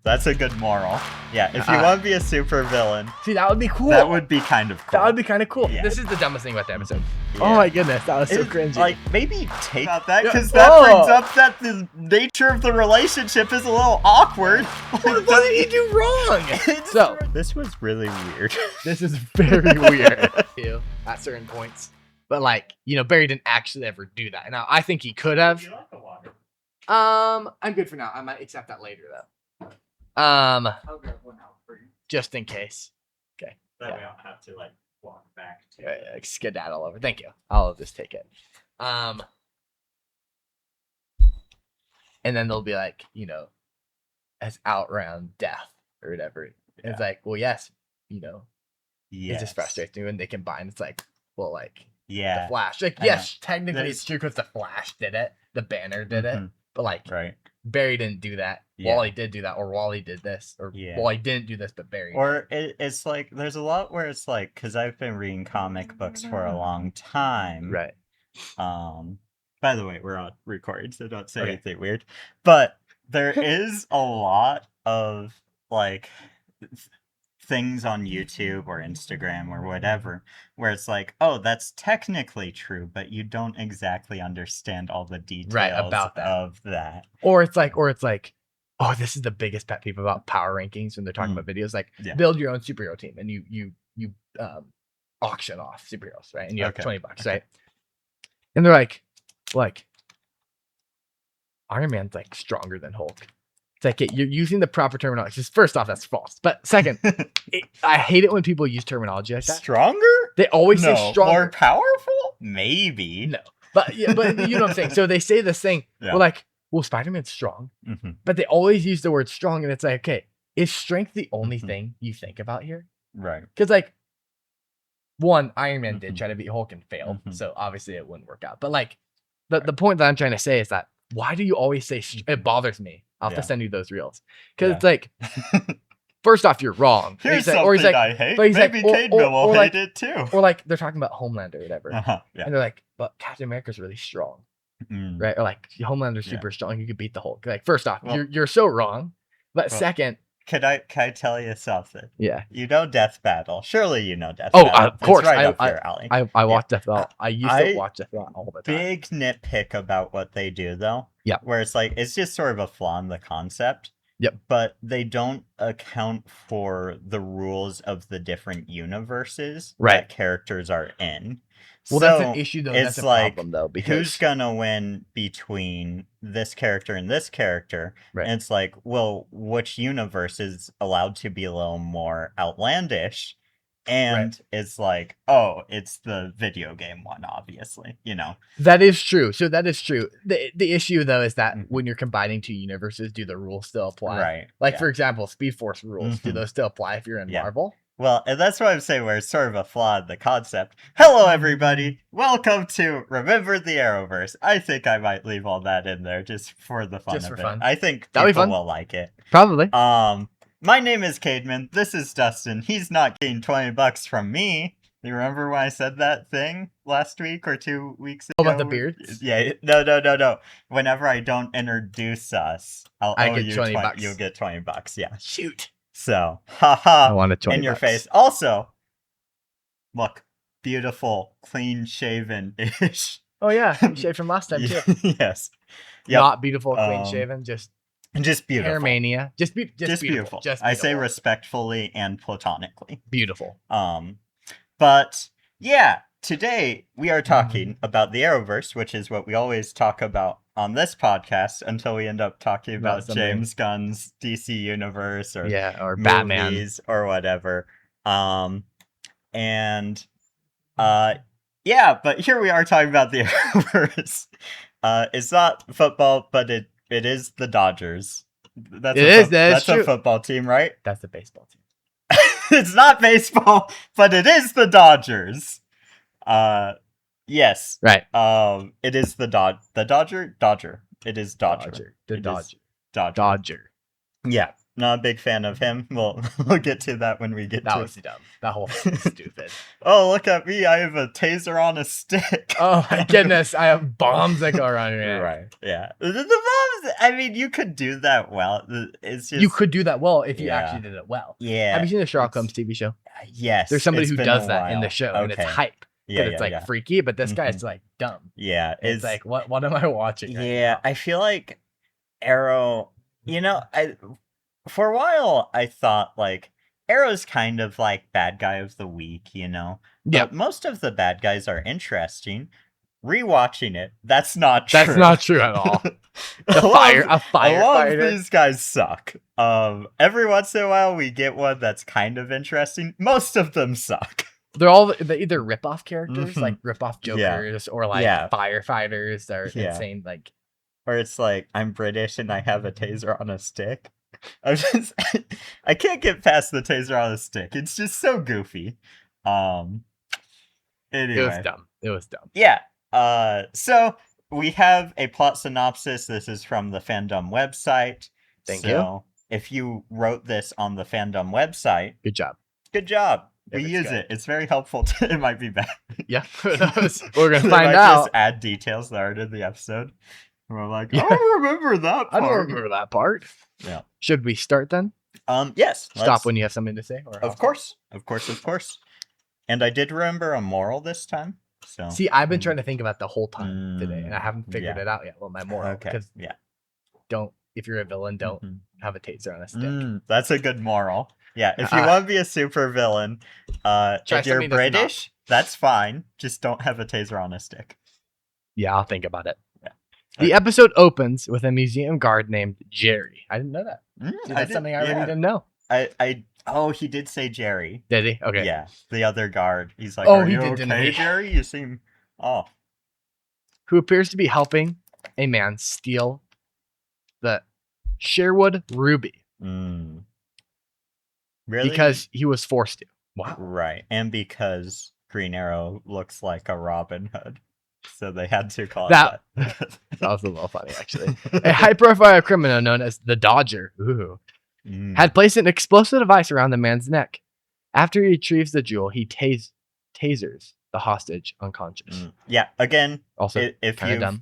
That's a good moral. Yeah, if you want to be a super villain, see, that would be cool. that would be kind of cool. That would be kind of cool. Yeah. This is the dumbest thing about the episode. Yeah. Oh my goodness, that was so cringy. Like, maybe take about that, Yeah. because that brings up that the nature of the relationship is a little awkward. What did he do wrong? So, this was really weird. this is very weird. At certain points. But like, Barry didn't actually ever do that. Now, I think he could have. You like the water? I'm good for now. I might accept that later though. I'll grab one out for you. Just in case. Okay. That way I don't have to like walk back to Like skedaddle over. Thank you. I'll just take it. And then they'll be like, as outround death or whatever. And it's like, well, yes, it's just frustrating when they combine. It's like, well, like the Flash. Like, yes, technically it's true because the Flash did it. The Banner did it. But like Barry didn't do that. Wally did do that, or Wally did this, or Wally didn't do this, but Barry. Or it's like there's a lot where it's like, because I've been reading comic books for a long time, right? By the way, we're on recording, so don't say anything weird. But there is a lot of like things on YouTube or Instagram or whatever where it's like, oh, that's technically true, but you don't exactly understand all the details about that. of that. Or it's like, oh, this is the biggest pet peeve about power rankings when they're talking about videos. Like, build your own superhero team, and you auction off superheroes, right? And you have $20, right? And they're like Iron Man's like stronger than Hulk. It's like you're using the proper terminology. Just first off, that's false. But second, I hate it when people use terminology like that. Stronger? They always say stronger. More powerful? Maybe. No, but you know what I'm saying. So they say this thing. We're like, well, Spider-Man's strong, but they always use the word strong, and it's like, okay, is strength the only thing you think about here? Right. Because like, one, Iron Man did try to beat Hulk and failed, so obviously it wouldn't work out. But like, the point that I'm trying to say is that why do you always say it bothers me? I'll have to send you those reels because it's like, first off, you're wrong. Here's something I hate. But maybe Cademan will hate it too. Or like they're talking about Homelander or whatever, and they're like, but Captain America's really strong, right? Or like Homelander's super strong. You could beat the Hulk. Like, first off, you're so wrong. But second, can I tell you something? Yeah. You know Death Battle. Surely you know Death Battle. Oh, of course. It's right up your alley. I watch Death Battle. I used to watch Death Battle all the time. Big nitpick about what they do, though. Yeah. Where it's like, it's just sort of a flaw in the concept. Yep. But they don't account for the rules of the different universes that characters are in. Well, that's an issue, though. That's a problem, though. Because who's going to win between this character and this character? Right. And it's like, well, which universe is allowed to be a little more outlandish? And it's like, oh, it's the video game one, obviously, That is true. So that is true. The issue, though, is that when you're combining two universes, do the rules still apply? Right. Like, for example, Speed Force rules, do those still apply if you're in Marvel? Well, and that's what I'm saying, where it's sort of a flaw in the concept. Hello, everybody. Welcome to Remember the Arrowverse. I think I might leave all that in there just for the fun of it. I think people will like it. Probably. My name is Cademan. This is Dustin. He's not getting $20 from me. You remember when I said that thing last week or 2 weeks ago? About the beard? Yeah. No. Whenever I don't introduce us, I get you $20. You'll get $20. Yeah. Shoot. So, haha. I want $20 in your face. Also, look, beautiful, clean shaven ish. Oh yeah, you shaved from last time too. Yes. Yep. Not beautiful, clean shaven, just beautiful. Hair mania. Just beautiful. I say respectfully and platonically. Beautiful. But yeah, today we are talking about the Arrowverse, which is what we always talk about on this podcast until we end up talking about James Gunn's DC universe or Batman or whatever. But here we are talking about the Arrowverse. It's not football, but it is the Dodgers. That's a football team, right? That's the baseball team. It's not baseball, but it is the Dodgers. Yes. Right. It is the Dodger. It is Dodger. Dodger. Yeah. not a big fan of him. We'll get to that when we get to That was dumb. That whole thing was stupid. Oh, look at me. I have a taser on a stick. Oh my goodness. I have bombs that go around your neck. Right. Yeah. The bombs, I mean, you could do that well. It's just... You could do that well if you actually did it well. Yeah. Have you seen the Sherlock Holmes TV show? Yes. There's somebody who does that in the show, and it's hype. Yeah, it's like freaky, but this guy's like dumb. Yeah. It's like, what am I watching? Yeah. I feel like Arrow, for a while, I thought, like, Arrow's kind of like bad guy of the week, Yeah. But most of the bad guys are interesting. Rewatching it, that's not true. That's not true at all. A firefighter. These guys suck. Every once in a while, we get one that's kind of interesting. Most of them suck. They're either rip-off characters, like rip-off Jokers, or like firefighters that are insane, like... Or it's like, I'm British and I have a taser on a stick. I can't get past the taser on a stick. It's just so goofy. Anyway. It was dumb. Yeah. So we have a plot synopsis. This is from the fandom website. Thank you. If you wrote this on the fandom website, good job. Good job. We use it. It's very helpful. It might be bad. Yeah. We're gonna find out. Just add details that aren't in the episode. We're like, I don't remember that part. I don't remember that part. Yeah. Should we start then? Yes. Stop when you have something to say. Of course. And I did remember a moral this time. So see, I've been trying to think about the whole time today, and I haven't figured it out yet. Well, my moral. Okay. If you're a villain, don't have a taser on a stick. That's a good moral. Yeah. If you want to be a super villain, if you're British, that's fine. Just don't have a taser on a stick. Yeah, I'll think about it. The episode opens with a museum guard named Jerry. I didn't know that. That's something I really didn't know. He did say Jerry. Did he? Okay. Yeah, the other guard. He's like, "Are you okay, Jerry? You seem Who appears to be helping a man steal the Sherwood Ruby. Really? Because he was forced to. Wow. Right, and because Green Arrow looks like a Robin Hood. So they had to call it that. That was a little funny, actually. A high-profile criminal known as the Dodger had placed an explosive device around the man's neck. After he retrieves the jewel, he tasers the hostage unconscious. Yeah, again, also if you've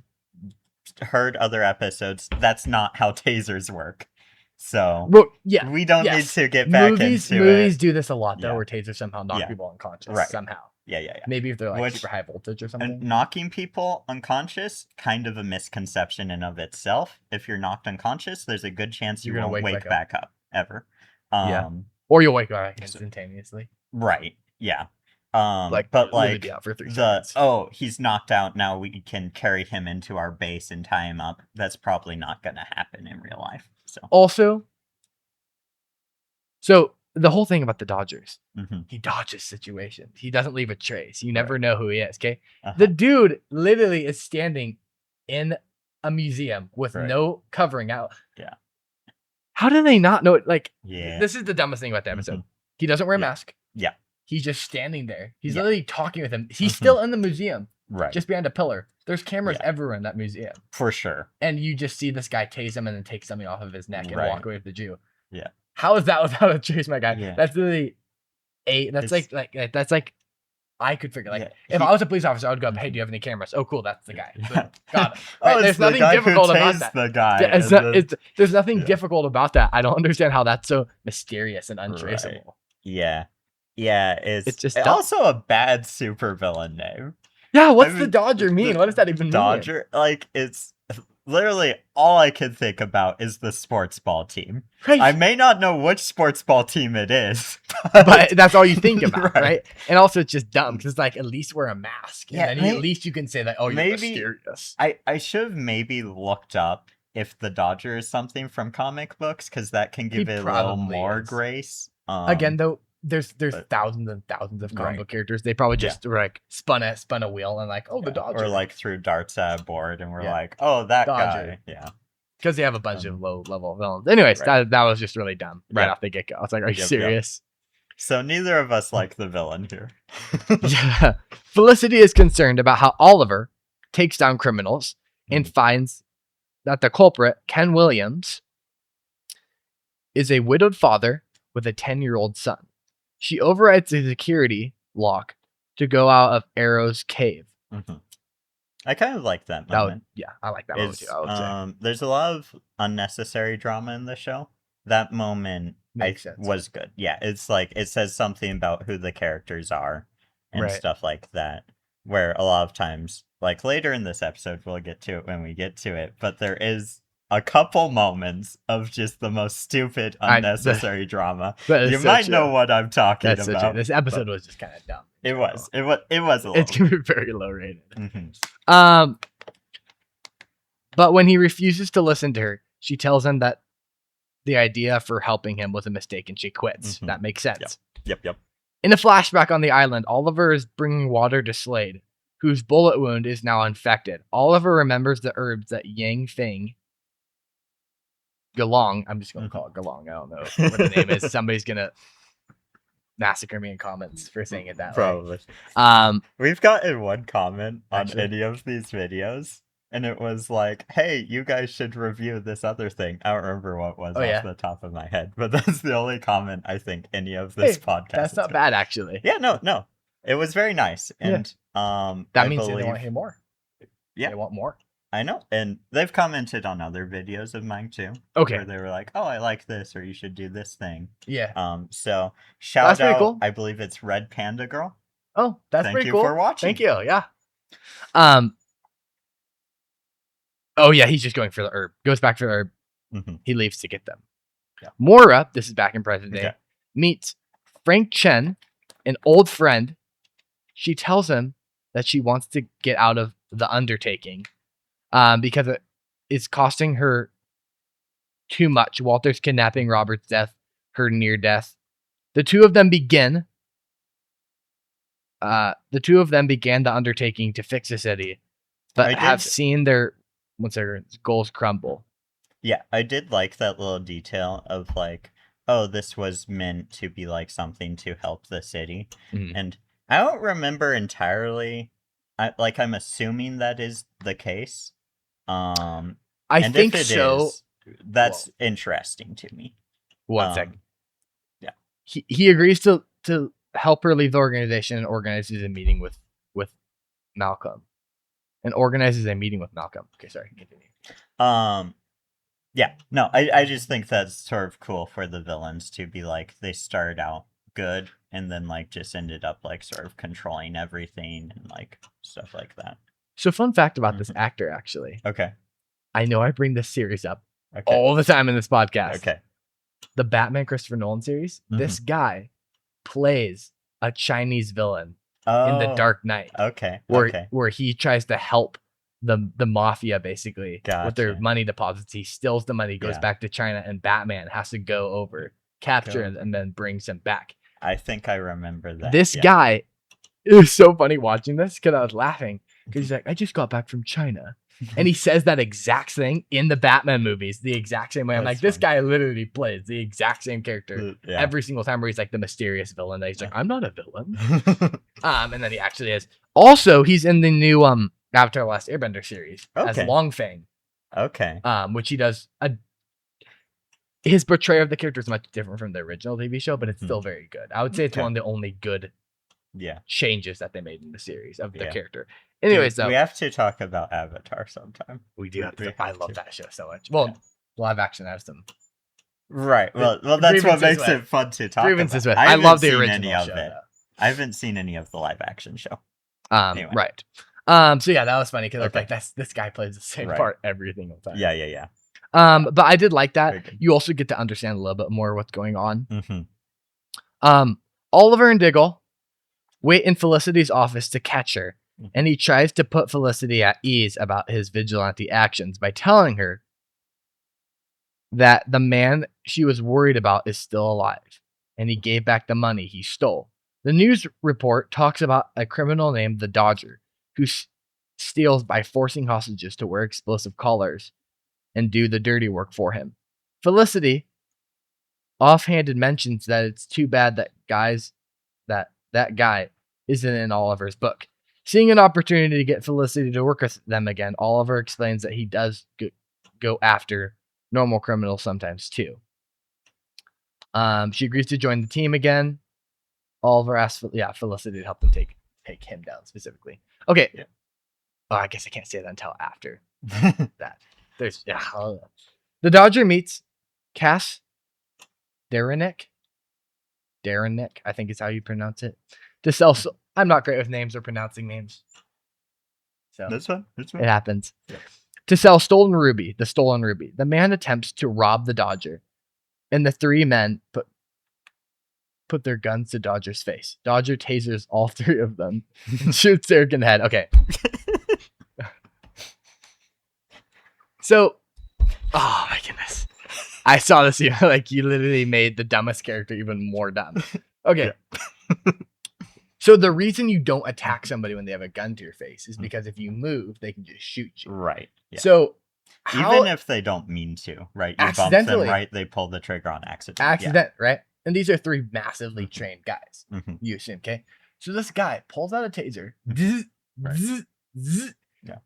heard other episodes, that's not how tasers work. So we don't need to get back into it. Movies do this a lot, though, where tasers somehow knock people unconscious. Somehow. Yeah. Maybe if they're like super high voltage or something. And knocking people unconscious, kind of a misconception in of itself. If you're knocked unconscious, there's a good chance you won't wake back up ever. Or you'll wake back instantaneously. Right. Yeah. For 3 seconds. He's knocked out. Now we can carry him into our base and tie him up. That's probably not going to happen in real life. So the whole thing about the Dodgers, he dodges situations. He doesn't leave a trace. You never know who he is. Okay, the dude literally is standing in a museum with no covering out. Yeah. How do they not know it? Like, this is the dumbest thing about the episode. He doesn't wear a mask. Yeah. He's just standing there. He's literally talking with him. He's still in the museum. Right. Just behind a pillar. There's cameras everywhere in that museum. For sure. And you just see this guy tase him and then take something off of his neck and walk away with the Jew. Yeah. How is that without a trace, my guy? Yeah. That's literally that's like I could figure if I was a police officer, I would go, hey, do you have any cameras? Oh, cool, that's the guy. Got it. Right? There's nothing difficult about that. The guy. There's nothing difficult about that. I don't understand how that's so mysterious and untraceable. Right. Yeah. Yeah, it's just also a bad supervillain name. Yeah, what's the Dodger mean? What does that even mean? Dodger, it's literally all I can think about is the sports ball team. Right. I may not know which sports ball team it is, but that's all you think about, right? And also, it's just dumb because, at least wear a mask, and then at least you can say that. Oh, you're mysterious. I should have maybe looked up if the Dodger is something from comic books because that can give it a little more grace. Again, though. There's thousands and thousands of comic book characters. They probably just spun a wheel and the Dodger. Or threw darts at a board and we're that Dodger. Guy. Yeah. Because they have a bunch of low level villains. Anyways, that was just really dumb off the get go. I was like, are you serious? So neither of us like the villain here. Felicity is concerned about how Oliver takes down criminals and finds that the culprit, Ken Williams, is a widowed father with a 10-year-old son. She overrides the security lock to go out of Arrow's cave. Mm-hmm. I kind of like that moment. I like that moment too, I would say. There's a lot of unnecessary drama in the show. That moment was good. Yeah, it's like it says something about who the characters are and stuff like that. Where a lot of times, like later in this episode, we'll get to it when we get to it, but there is a couple moments of just the most stupid, unnecessary drama. You might know what I'm talking about. So this episode was just kind of dumb. It was a little. It's gonna be very low rated. But when he refuses to listen to her, she tells him that the idea for helping him was a mistake and she quits. That makes sense. Yep. In a flashback on the island, Oliver is bringing water to Slade, whose bullet wound is now infected. Oliver remembers the herbs that Yang Feng Galong, I'm just going to call it Galong. I don't know what the name is. Somebody's going to massacre me in comments for saying it that way. Probably. We've gotten one comment on any of these videos, and it was like, hey, you guys should review this other thing. I don't remember what it was off the top of my head, but that's the only comment I think any of this podcast That's not bad, actually. Yeah, no. It was very nice. And that means they want to hear more. Yeah. They want more. I know, and they've commented on other videos of mine too. Okay. Where they were like, "Oh, I like this," or "You should do this thing." Yeah. So shout out. Cool. I believe it's Red Panda Girl. Oh, that's pretty cool. Thank you for watching. Thank you. Yeah. Oh yeah, he's just going for the herb. Goes back for the herb. He leaves to get them. Yeah. Moira, this is back in present day, meets Frank Chen, an old friend. She tells him that she wants to get out of the undertaking. Because it is costing her too much. Walter's kidnapping, Robert's death, her near death. The two of them began the undertaking to fix the city, but have seen their goals crumble. Yeah, I did like that little detail of like, oh, this was meant to be like something to help the city. And I don't remember entirely. I'm assuming that is the case. I think so. That's interesting to me. One second. Yeah. He agrees to help her leave the organization and organizes a meeting with Malcolm. Okay, sorry. Continue. Yeah. No, I just think that's sort of cool for the villains to be like, they started out good and then like just ended up like sort of controlling everything and like stuff like that. So fun fact about this actor, actually. Okay. I know I bring this series up all the time in this podcast. Okay. The Batman Christopher Nolan series, this guy plays a Chinese villain in The Dark Knight. Okay. Where he tries to help the mafia basically with their money deposits. He steals the money, goes back to China, and Batman has to go over, capture him, and then brings him back. I think I remember that. This guy, it was so funny watching this because I was laughing. Because he's like, I just got back from China. And he says that exact thing in the Batman movies, the exact same way. I'm like, this guy literally plays the exact same character every single time where he's like the mysterious villain. That he's like, I'm not a villain. And then he actually is. Also, he's in the new Avatar: The Last Airbender series as Long Fang. Okay. Which he does. His portrayal of the character is much different from the original TV show, but it's still very good. I would say it's one of the only good changes that they made in the series of the character. Anyways, we have to talk about Avatar sometime. We do. I love that show so much. Well, live action has some. Right. Well, that's what makes it fun to talk about. I love the original show. I haven't seen any of the live action show. Anyway. Right. So yeah, that was funny because I was like, this guy plays the same part every single time. Yeah. But I did like that. You also get to understand a little bit more what's going on. Oliver and Diggle wait in Felicity's office to catch her, and he tries to put Felicity at ease about his vigilante actions by telling her that the man she was worried about is still alive, and he gave back the money he stole. The news report talks about a criminal named the Dodger, who steals by forcing hostages to wear explosive collars and do the dirty work for him. Felicity offhanded mentions that it's too bad that that guy isn't in Oliver's book. Seeing an opportunity to get Felicity to work with them again, Oliver explains that he does go after normal criminals sometimes too. She agrees to join the team again. Oliver asks, Felicity to help them take him down specifically. Okay. Yeah. Oh, I guess I can't say that until after that. There's the Dodger meets Cass Darenick, I think is how you pronounce it. To sell. I'm not great with names or pronouncing names. So that's fine. It happens. Yeah. To sell the stolen ruby. The man attempts to rob the Dodger, and the three men put their guns to Dodger's face. Dodger tasers all three of them and shoots Eric in the head. Okay. So, oh my goodness. I saw this, you literally made the dumbest character even more dumb. Okay. Yeah. So the reason you don't attack somebody when they have a gun to your face is because if you move, they can just shoot you. Right. Yeah. So even if they don't mean to, right? You bump them, right? They pull the trigger on accident. Right? And these are three massively trained guys. You assume, okay? So this guy pulls out a taser. Yeah.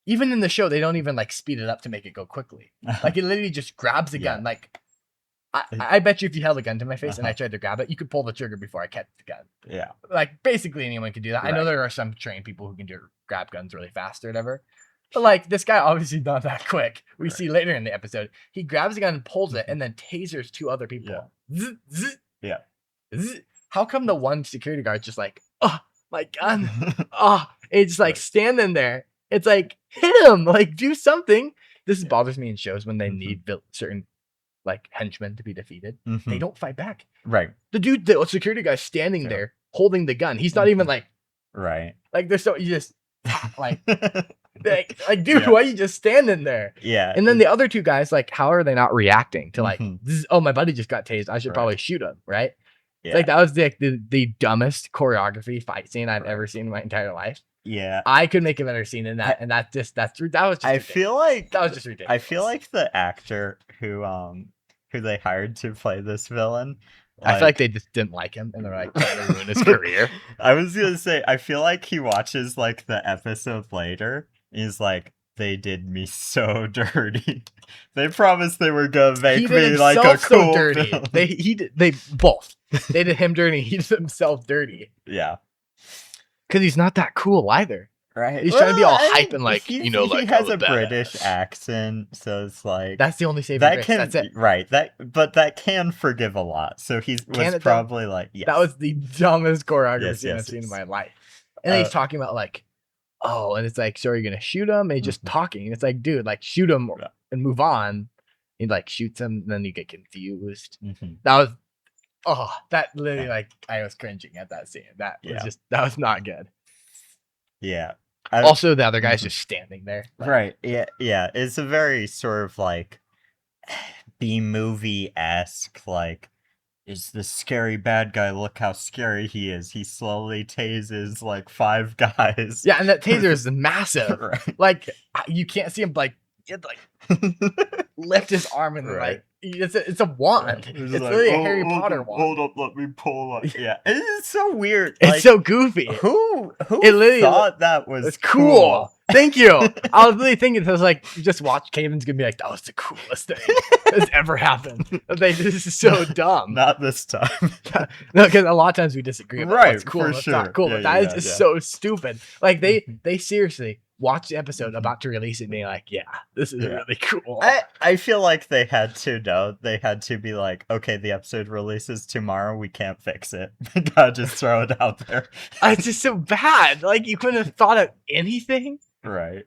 Even in the show, they don't even speed it up to make it go quickly. It literally just grabs the gun. I bet you if you held a gun to my face and I tried to grab it, you could pull the trigger before I catch the gun. Yeah. Basically anyone can do that. Right. I know there are some trained people who can grab guns really fast or whatever. But this guy obviously not that quick. We see later in the episode, he grabs a gun and pulls it and then tasers two other people. Yeah. How come the one security guard just oh, my gun. It's standing there. It's hit him, do something. This bothers me in shows when they need certain henchmen to be defeated. They don't fight back. Right. The security guy's standing there holding the gun. He's not even right. They're so you just dude, why are you just standing there? Yeah. And then the other two guys, how are they not reacting to oh, my buddy just got tased. I should probably shoot him, right? Yeah. That was the dumbest choreography fight scene I've ever seen in my entire life. Yeah. I could make a better scene than that, and that was just I feel like that was just ridiculous. I feel like the actor who they hired to play this villain, I feel like they just didn't like him and they're trying to ruin his career. I was gonna say, I feel like he watches the episode later. He's they did me so dirty. They promised they were gonna make me a cool dirty. Villain. They both. They did him dirty. He did himself dirty. Yeah. Because he's not that cool either. Right. He's trying to be all hype and he has a British accent, so it's that's the only saving grace. That's it. Right. But that can forgive a lot. So he was probably yes. That was the dumbest choreography I've seen in my life. And then he's talking about oh, and it's so are you gonna shoot him? And he's just talking. And it's dude, shoot him and move on. He shoots him, and then you get confused. That was that literally I was cringing at that scene. That was that was not good. Yeah. Also, the other guy's just standing there. Right. Yeah. Yeah. It's a very sort of B-movie-esque, is the scary bad guy. Look how scary he is. He slowly tases 5 guys. Yeah, and that taser is massive. Right. You can't see him lift his arm and it's a wand. It's literally a Harry Potter wand. Hold up, let me pull it. Yeah, it's so weird. It's so goofy. Who thought that was cool? Thank you. I was really thinking, you just watch Caden's gonna be that was the coolest thing that's ever happened. This is so dumb. Not this time. No, because a lot of times we disagree about what's cool and what's not cool. Yeah, but that is just so stupid. They seriously watch the episode about to release it and being this is really cool. I feel like they had to know. They had to be okay, the episode releases tomorrow. We can't fix it. We gotta just throw it out there. It's just so bad. You couldn't have thought of anything. Right.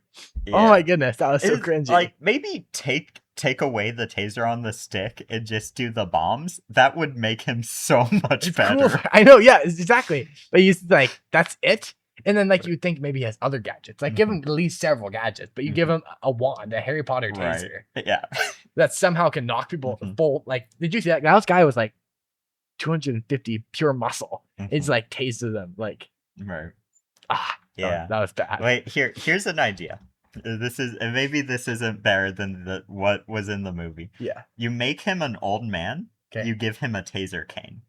Yeah. Oh my goodness, that was so cringy. Maybe take away the taser on the stick and just do the bombs. That would make him so much better. Cool. I know, yeah, exactly. But he's that's it. And then you would think maybe he has other gadgets. Give him at least several gadgets, but you give him a wand, a Harry Potter taser. Right. Yeah. That somehow can knock people full. Did you see that? This guy was 250 pure muscle. It's tases them. Right. Yeah. That was bad. Wait, here's an idea. This isn't better than what was in the movie. Yeah. You make him an old man. Okay. You give him a taser cane.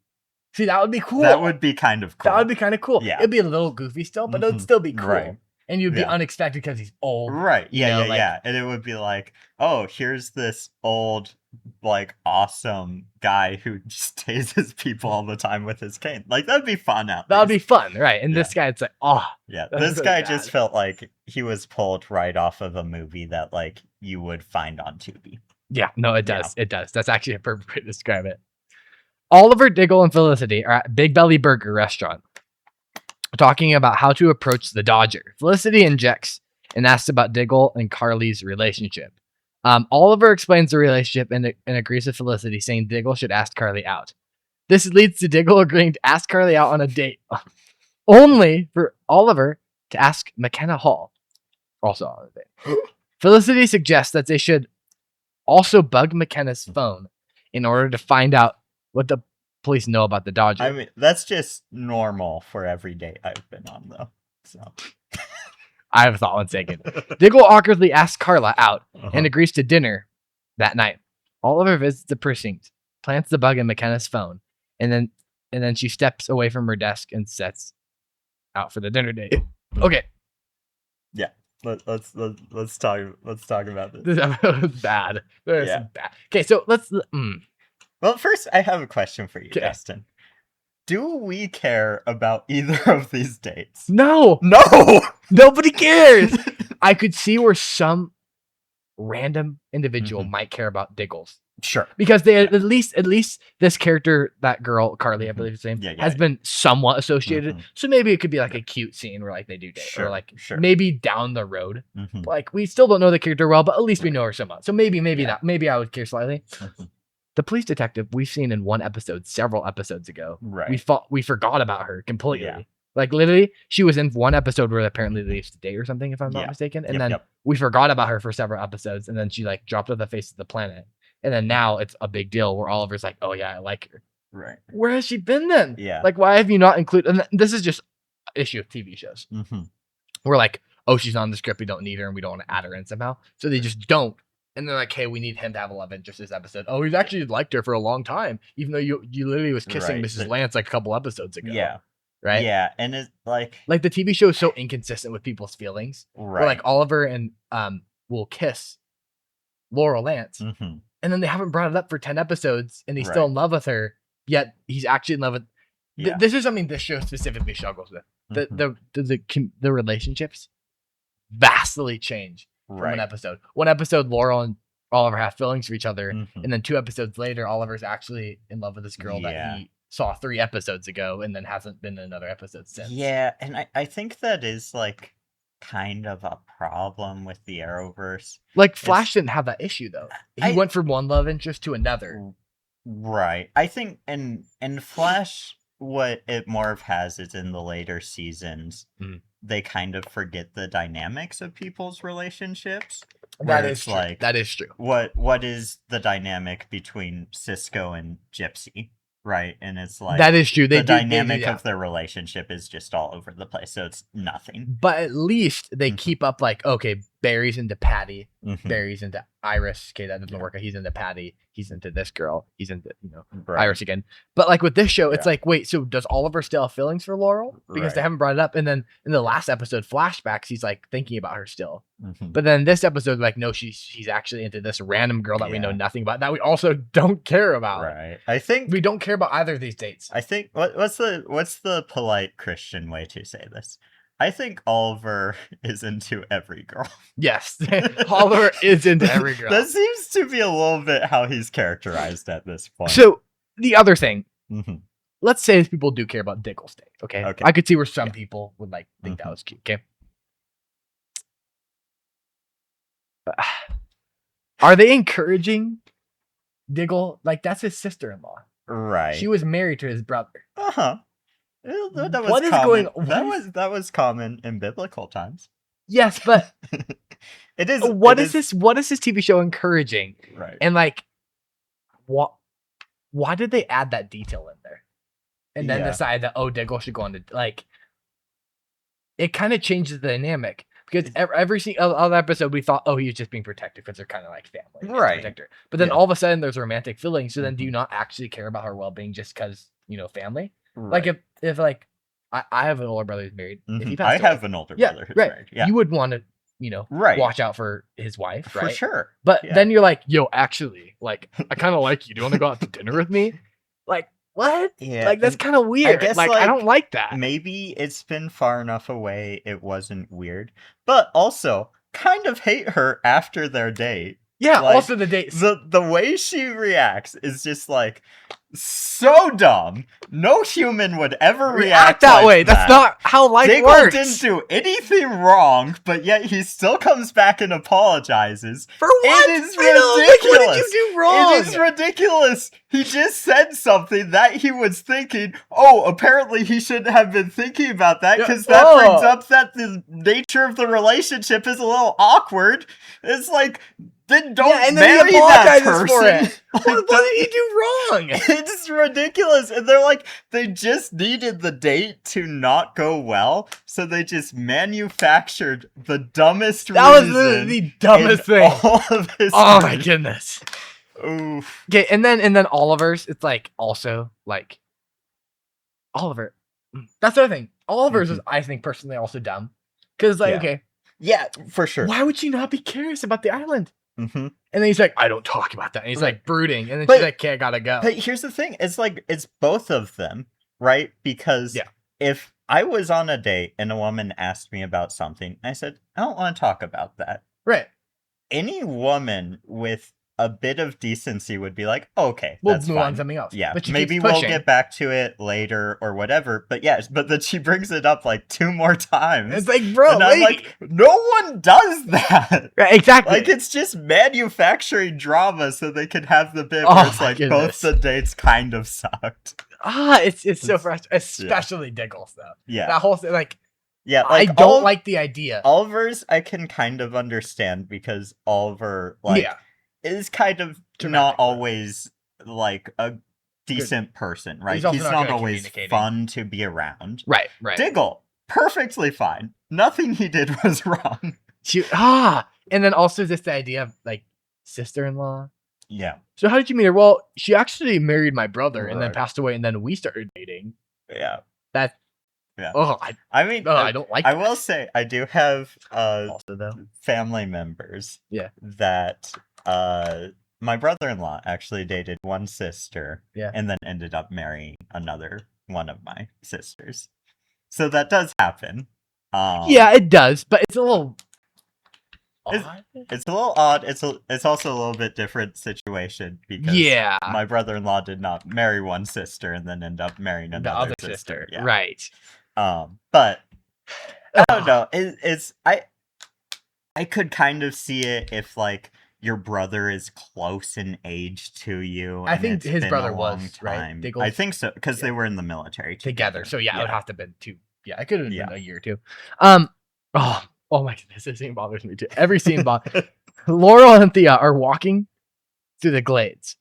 See, that would be cool. That would be kind of cool. Yeah. It'd be a little goofy still, but it would still be cool. Right. and you'd be unexpected because he's old. Right. Yeah. And it would be like, oh, here's this old, like, awesome guy who just tases people all the time with his cane. Like, that'd be fun. That'd be fun, right? And this guy, it's like, this guy just felt like he was pulled right off of a movie that, like, you would find on Tubi. Yeah, no, it does. It does. That's actually a perfect way to describe it. Oliver, Diggle, and Felicity are at Big Belly Burger restaurant talking about how to approach the Dodger. Felicity injects and asks about Diggle and Carly's relationship. Oliver explains the relationship and agrees with Felicity, saying Diggle should ask Carly out. This leads to Diggle agreeing to ask Carly out on a date, only for Oliver to ask McKenna Hall also on a date. Felicity suggests that they should also bug McKenna's phone in order to find out what the police know about the Dodger. I mean, that's just normal for every date I've been on, though. So I have a thought. 1 second. Diggle awkwardly asks Carla out and agrees to dinner that night. Oliver visits the precinct, plants the bug in McKenna's phone, and then she steps away from her desk and sets out for the dinner date. Okay. Yeah. Let's talk about this. This episode was bad. Bad. Okay, so let's. Well, first I have a question for you, Justin. Do we care about either of these dates? No. Nobody cares. I could see where some random individual might care about Diggles. Sure. Because they at least this character, that girl, Carly, I believe his name, has been somewhat associated. So maybe it could be like a cute scene where like they do date. Or like maybe down the road. Like we still don't know the character well, but at least we know her somewhat. So maybe that. Maybe I would care slightly. The police detective we've seen in one episode several episodes ago. Right. We forgot about her completely. Yeah. Like literally, she was in one episode where apparently they used to date or something, if I'm not mistaken. And then we forgot about her for several episodes, and then she like dropped off the face of the planet. And then now it's a big deal where Oliver's like, oh yeah, I like her. Right. Where has she been then? Yeah. Like, why have you not included? And this is just an issue of TV shows. We're like, oh, she's on the script, we don't need her, and we don't want to add her in somehow. So they just don't. And they're like, hey, we need him to have a love interest this episode. Oh, he's actually liked her for a long time, even though you literally was kissing Mrs. Lance like a couple episodes ago. Yeah. Right? Yeah. And it's like the TV show is so inconsistent with people's feelings. Right. Where like Oliver and will kiss Laurel Lance. And then they haven't brought it up for 10 episodes, and he's still in love with her, yet he's actually in love with this is something this show specifically struggles with. The relationships vastly change from an episode. One episode, Laurel and Oliver have feelings for each other, and then 2 episodes later, Oliver's actually in love with this girl that he saw 3 episodes ago, and then hasn't been in another episode since. Yeah, and I think that is like kind of a problem with the Arrowverse. Like Flash didn't have that issue though. He went from one love interest to another. Right. I think in Flash, what it more of has is in the later seasons, they kind of forget the dynamics of people's relationships. That is true. Like, that is true. What is the dynamic between Cisco and Gypsy? Right, and it's like that is true. The dynamic of their relationship is just all over the place, so it's nothing. But at least they keep up. Like, okay, Barry's into Patty, Barry's into Iris. Okay, that doesn't work out. He's into Patty. He's into this girl. He's into Iris again. But like with this show, it's like, wait, so does Oliver still have feelings for Laurel? Because they haven't brought it up. And then in the last episode, flashbacks, he's like thinking about her still. But then this episode, like, no, she's actually into this random girl that we know nothing about, that we also don't care about. Right. I think we don't care about either of these dates. I think what's the polite Christian way to say this? I think Oliver is into every girl. Yes, Oliver is into every girl. That seems to be a little bit how he's characterized at this point. So the other thing, let's say people do care about Diggle's date. Okay, I could see where some people would like think that was cute. Okay, are they encouraging Diggle? Like, that's his sister-in-law, right? She was married to his brother. That was common in biblical times. Yes, but it is. What is this TV show encouraging? Right. And like, what? Why did they add that detail in there? And then decide that Diggle should go on to like. It kind of changes the dynamic, because every other episode we thought, he was just being protected because they're kind of like family, right? Protector. But then all of a sudden there's romantic feelings. So then do you not actually care about her well-being just because family? Right. Like if like I have an older brother who's married. If he I passed away, have an older brother who's right. married. Yeah. You would want to, Right. watch out for his wife, right? For sure. But then you're like, yo, actually, like, I kind of like you. Do you want to go out to dinner with me? Like, what? Yeah. Like, that's kind of weird. I guess, like, I don't like that. Maybe it's been far enough away it wasn't weird. But also, kind of hate her after their date. Yeah, like, also the date. The way she reacts is just like so dumb. No human would ever react that like way. That's not how life Diggle works. didn't do anything wrong, but yet he still comes back and apologizes. For what? It is ridiculous. What did you do wrong? It is ridiculous. He just said something that he was thinking. Oh, apparently he shouldn't have been thinking about that because that brings up that the nature of the relationship is a little awkward. It's like, then don't marry that person. For it. What did he do wrong? It's ridiculous. And they're like, they just needed the date to not go well, so they just manufactured the dumbest reason. That was the dumbest thing. All of his my goodness. Oof. Okay, and then Oliver's, it's like also like Oliver. That's the other thing. Oliver's is, I think, personally also dumb. Because okay. Yeah, for sure. Why would she not be curious about the island? Mm-hmm. And then he's like, I don't talk about that. And he's like brooding. And then she's like, okay, I gotta go. But here's the thing. It's like, it's both of them, right? Because if I was on a date and a woman asked me about something, I said, I don't want to talk about that. Right. Any woman with a bit of decency would be like, okay, we'll that's move fine. on to something else. Yeah, but maybe we'll get back to it later or whatever. But yes, but then she brings it up like 2 more times. It's like, bro, and I'm like, no one does that. Right, exactly. Like, it's just manufacturing drama so they can have the bit where it's like both the dates kind of sucked. It's so frustrating, especially Diggles though. Yeah, that whole thing, like. Yeah, like, I don't like the idea. Oliver's I can kind of understand because Oliver is kind of not always like a decent person, right? He's not always fun to be around. Right. Diggle, perfectly fine. Nothing he did was wrong. And then also just the idea of like sister-in-law. Yeah. So how did you meet her? Well, she actually married my brother and then passed away, and then we started dating. Yeah. Yeah. I mean, I don't like. I will say I do have also though family members. Yeah. That my brother-in-law actually dated one sister. Yeah. And then ended up marrying another one of my sisters. So that does happen. Yeah, it does, but it's a little odd. It's a little odd. It's also a little bit different situation because my brother-in-law did not marry one sister and then end up marrying another other sister. Yeah. Right. But I don't know. I could kind of see it if like your brother is close in age to you. I think his brother was right. Diggles? I think so because they were in the military together. So it would have to have been 2. Yeah, it could have been a year or 2. Oh my goodness, this scene bothers me too. Every scene bothers. Laurel and Thea are walking through the glades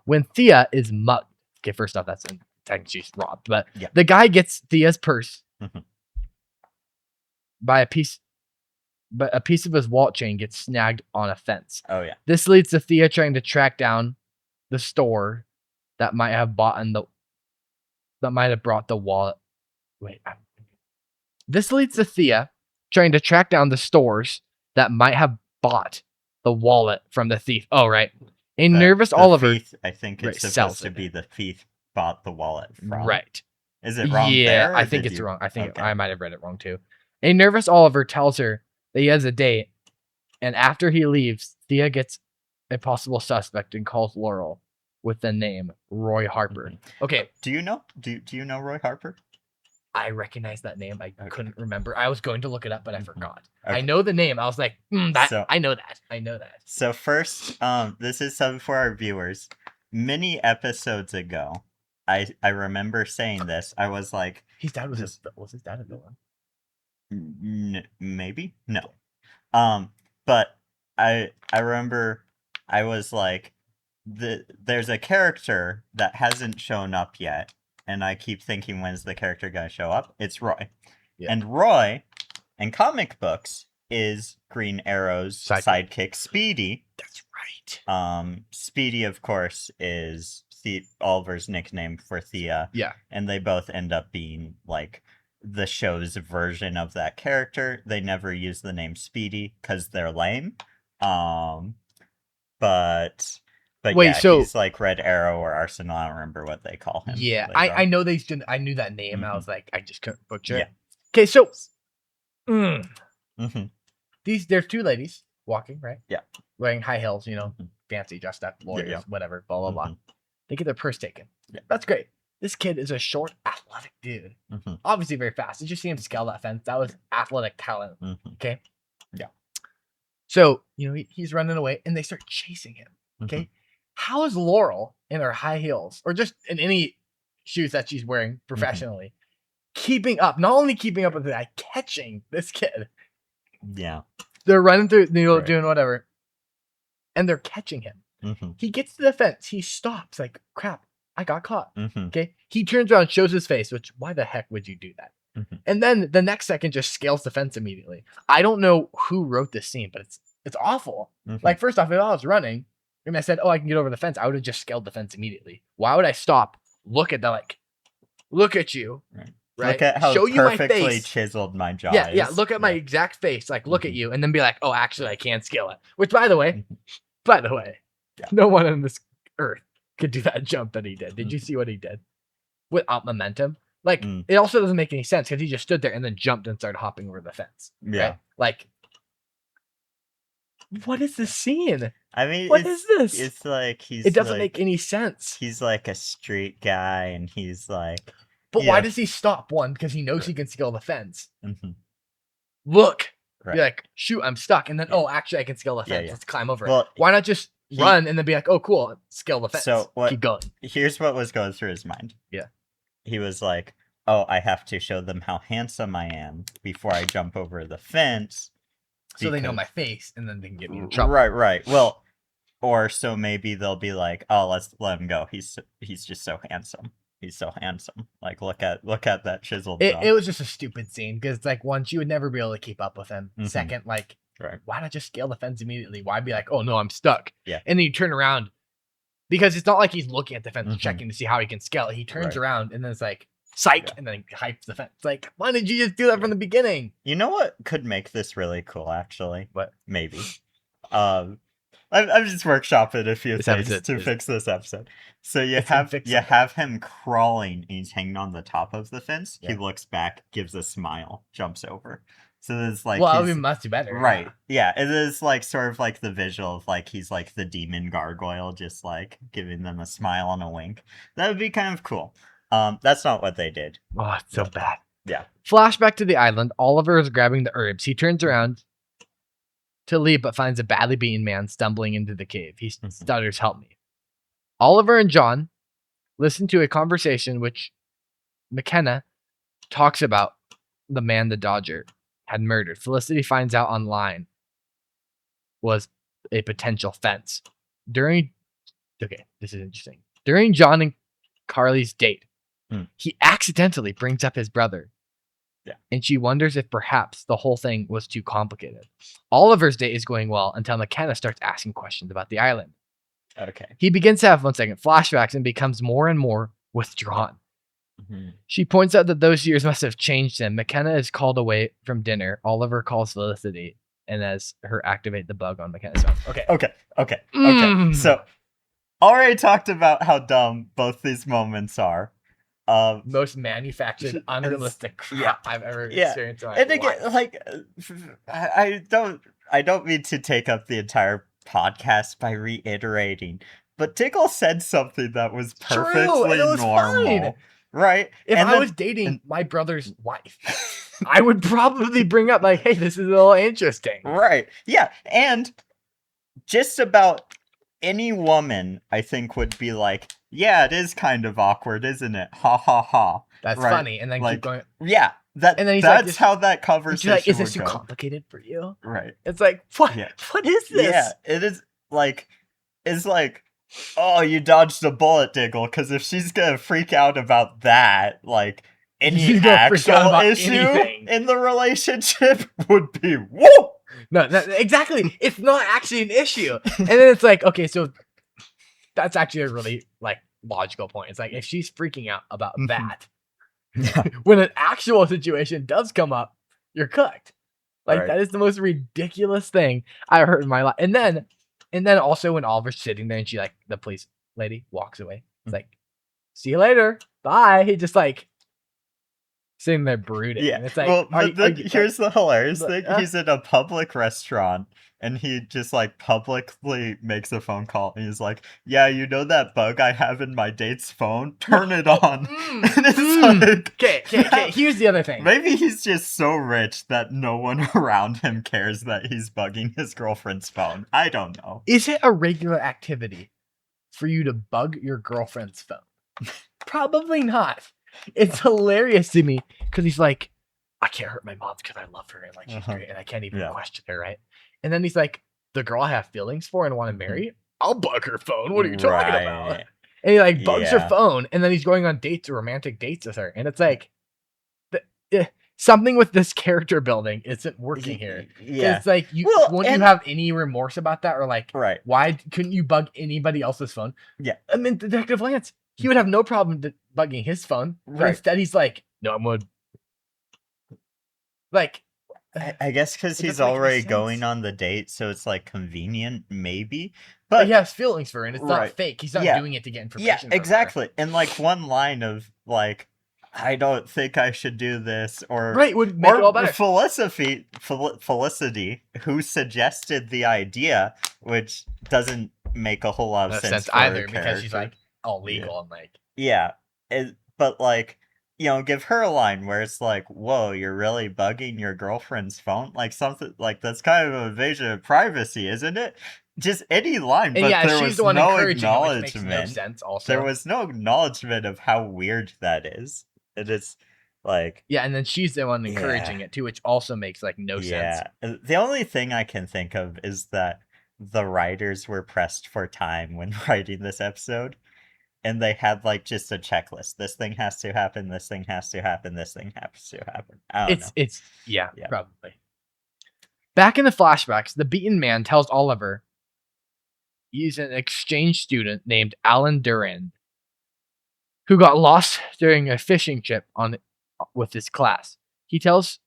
when Thea is mugged. Okay, first off, that's technically she's robbed, but the guy gets Thea's purse by a piece. But a piece of his wallet chain gets snagged on a fence. Oh, yeah. This leads to Thea trying to track down the store that might have brought the wallet. This leads to Thea trying to track down the stores that might have bought the wallet from the thief. Oh, right. A nervous Oliver. Thief, I think it's supposed to be the thief bought the wallet from. Right. Is it wrong? Yeah, I think it's wrong. I think I might have read it wrong too. A nervous Oliver tells her that he has a date, and after he leaves, Thea gets a possible suspect and calls Laurel with the name Roy Harper. Okay. Do you know? Do you know Roy Harper? I recognize that name. I couldn't remember. I was going to look it up, but I forgot. Okay. I know the name. I was like, I know that. I know that. So first, this is something for our viewers. Many episodes ago, I remember saying this. I was like, his dad was his dad a villain? Maybe no. But I remember I was like, there's a character that hasn't shown up yet, and I keep thinking, when's the character gonna show up? It's Roy. Yeah. And Roy, in comic books, is Green Arrow's sidekick Speedy. That's right. Speedy, of course, is Oliver's nickname for Thea. Yeah. And they both end up being like the show's version of that character. They never use the name Speedy because they're lame. But Wait, yeah, so he's like Red Arrow or Arsenal. I don't remember what they call him. yeah, I know they didn't. I knew that name. I Mhm. was like, I just couldn't butcher Yeah. it. Okay, so Mhm. there's two ladies walking, right? Yeah. Wearing high heels, Mhm. fancy, dressed up, lawyers, Yeah. whatever, blah blah blah. Mhm. They get their purse taken. Yeah. That's great. This kid is a short, athletic dude. Mhm. Obviously very fast. Did you see him scale that fence? That was athletic talent. Mhm. Okay. Yeah. So he's running away, and they start chasing him. Okay. Mhm. How is Laurel in her high heels, or just in any shoes that she's wearing professionally, keeping up? Not only keeping up with the guy, catching this kid. Yeah. They're running through, Right. doing whatever, and they're catching him. Mhm. He gets to the fence. He stops. Like, crap, I got caught. Mhm. Okay. He turns around, shows his face. Which, why the heck would you do that? Mhm. And then the next second, just scales the fence immediately. I don't know who wrote this scene, but it's awful. Mhm. Like, first off, if I was running and I said, "Oh, I can get over the fence," I would have just scaled the fence immediately. Why would I stop? Look at you. Right. Right? Look at how Show you my perfectly face. chiseled my jaw Yeah, is. yeah. Look at my exact face. Like, look at Mhm. you, and then be like, "Oh, actually, I can't scale it." Which, by the way, Yeah. no one on this earth could do that jump that he did. Did you Mhm. see what he did without momentum? Like, Mm. it also doesn't make any sense because he just stood there and then jumped and started hopping over the fence. Yeah. Right? Like, what is this scene? I mean, What is this? It's like he's. It doesn't like, make any sense. He's like a street guy, and he's like. But why does he stop? One, because he knows Right. he can scale the fence. Mm-hmm. Look. Right. Be like, shoot, I'm stuck. And then, oh, actually, I can scale the fence. Yeah. Let's climb over Well, it. Why not just run and then be like, oh, cool, scale the fence. So keep going. Here's what was going through his mind. Yeah. He was like, oh, I have to show them how handsome I am before I jump over the fence. So they know my face, and then they can get me in trouble. Right. Well, or so maybe they'll be like, oh, let's let him go. He's just so handsome. He's so handsome. Like, look at that chiseled jaw. It was just a stupid scene because, like, once you would never be able to keep up with him. Mhm. Second, like, Right. why not just scale the fence immediately? Why be like, oh no, I'm stuck? Yeah. And then you turn around because it's not like he's looking at the fence Mhm. checking to see how he can scale it. He turns Right. around and then it's like, psych, and then hypes the fence. Like, why did you just do that from the beginning? You know what could make this really cool, actually? What? Maybe. I'm just workshopping a few things to fix this episode. So you have him crawling, and he's hanging on the top of the fence. Yeah. He looks back, gives a smile, jumps over. So it's like, well, it must be better, right? Yeah, it is like sort of like the visual of like he's like the demon gargoyle, just like giving them a smile and a wink. That would be kind of cool. That's not what they did. Oh, it's so bad. Yeah. Flashback to the island. Oliver is grabbing the herbs. He turns around to leave, but finds a badly beaten man stumbling into the cave. He stutters, "Help me." Oliver and John listen to a conversation which McKenna talks about the man the Dodger had murdered. Felicity finds out online was a potential fence. Okay, this is interesting. During John and Carly's date, he accidentally brings up his brother. Yeah. And she wonders if perhaps the whole thing was too complicated. Oliver's date is going well until McKenna starts asking questions about the island. Okay. He begins to have flashbacks and becomes more and more withdrawn. Mm-hmm. She points out that those years must have changed him. McKenna is called away from dinner. Oliver calls Felicity and has her activate the bug on McKenna's phone. Okay. So, already talked about how dumb both these moments are. Most manufactured, unrealistic crap I've ever experienced in my and again, life. like, I don't mean to take up the entire podcast by reiterating, but Diggle said something that was perfectly normal. Fine. Right? If I was dating my brother's wife, I would probably bring up like, hey, this is a little interesting. Right. Yeah. And just about any woman, I think, would be like, yeah, it is kind of awkward, isn't it? Ha ha ha. That's funny. And then keep going. Yeah. And then that's how that conversation like, is this too complicated for you? Right. It's like, what? Yeah. What is this? Yeah. It is like, it's like, oh, you dodged a bullet, Diggle, because if she's gonna freak out about that, like, any actual issue in the relationship would be whoop. No, exactly. It's not actually an issue. And then it's like, okay, so that's actually a really like logical point. It's like if she's freaking out about that, When an actual situation does come up, you're cooked. Like Right. that is the most ridiculous thing I heard in my life. And then also when Oliver's sitting there and she like the police lady walks away. It's like, see you later. Bye. He just like sitting there brooding. Yeah. And it's like, Well, but then here's the hilarious thing. He's in a public restaurant and he just like publicly makes a phone call and he's like, yeah, you know that bug I have in my date's phone? Turn it on. And it's like, okay. Here's the other thing. Maybe he's just so rich that no one around him cares that he's bugging his girlfriend's phone. I don't know. Is it a regular activity for you to bug your girlfriend's phone? Probably not. It's hilarious to me because he's like, I can't hurt my mom because I love her and like she's great and I can't even question her, right? And then he's like, the girl I have feelings for and want to marry, I'll bug her phone. What are you talking about? And he like bugs her phone, and then he's going on dates or romantic dates with her, and it's like something with this character building isn't working here. Yeah, it's like won't you have any remorse about that, or like, why couldn't you bug anybody else's phone? Yeah, I mean, Detective Lance, he would have no problem bugging his phone, but instead he's like, no, I'm gonna like. I guess because he's already going on the date, so it's like convenient, maybe. But he has feelings for her, and it's not fake. He's not doing it to get information. Yeah, exactly. And like one line of like, I don't think I should do this, or would make it all better. Felicity, who suggested the idea, which doesn't make a whole lot of sense either, because she's like all legal and like but like. You know, give her a line where it's like, whoa, you're really bugging your girlfriend's phone? Like, something like that's kind of an invasion of privacy, isn't it? Just any line, but there was no acknowledgement. Which makes no sense also. There was no acknowledgement of how weird that is. It is like... Yeah, and then she's the one encouraging it too, which also makes like no sense. The only thing I can think of is that the writers were pressed for time when writing this episode. And they had like just a checklist. This thing has to happen. This thing has to happen. This thing has to happen. I don't know. It's probably. Back in the flashbacks, the beaten man tells Oliver he's an exchange student named Alan Duran, who got lost during a fishing trip with his class. He tells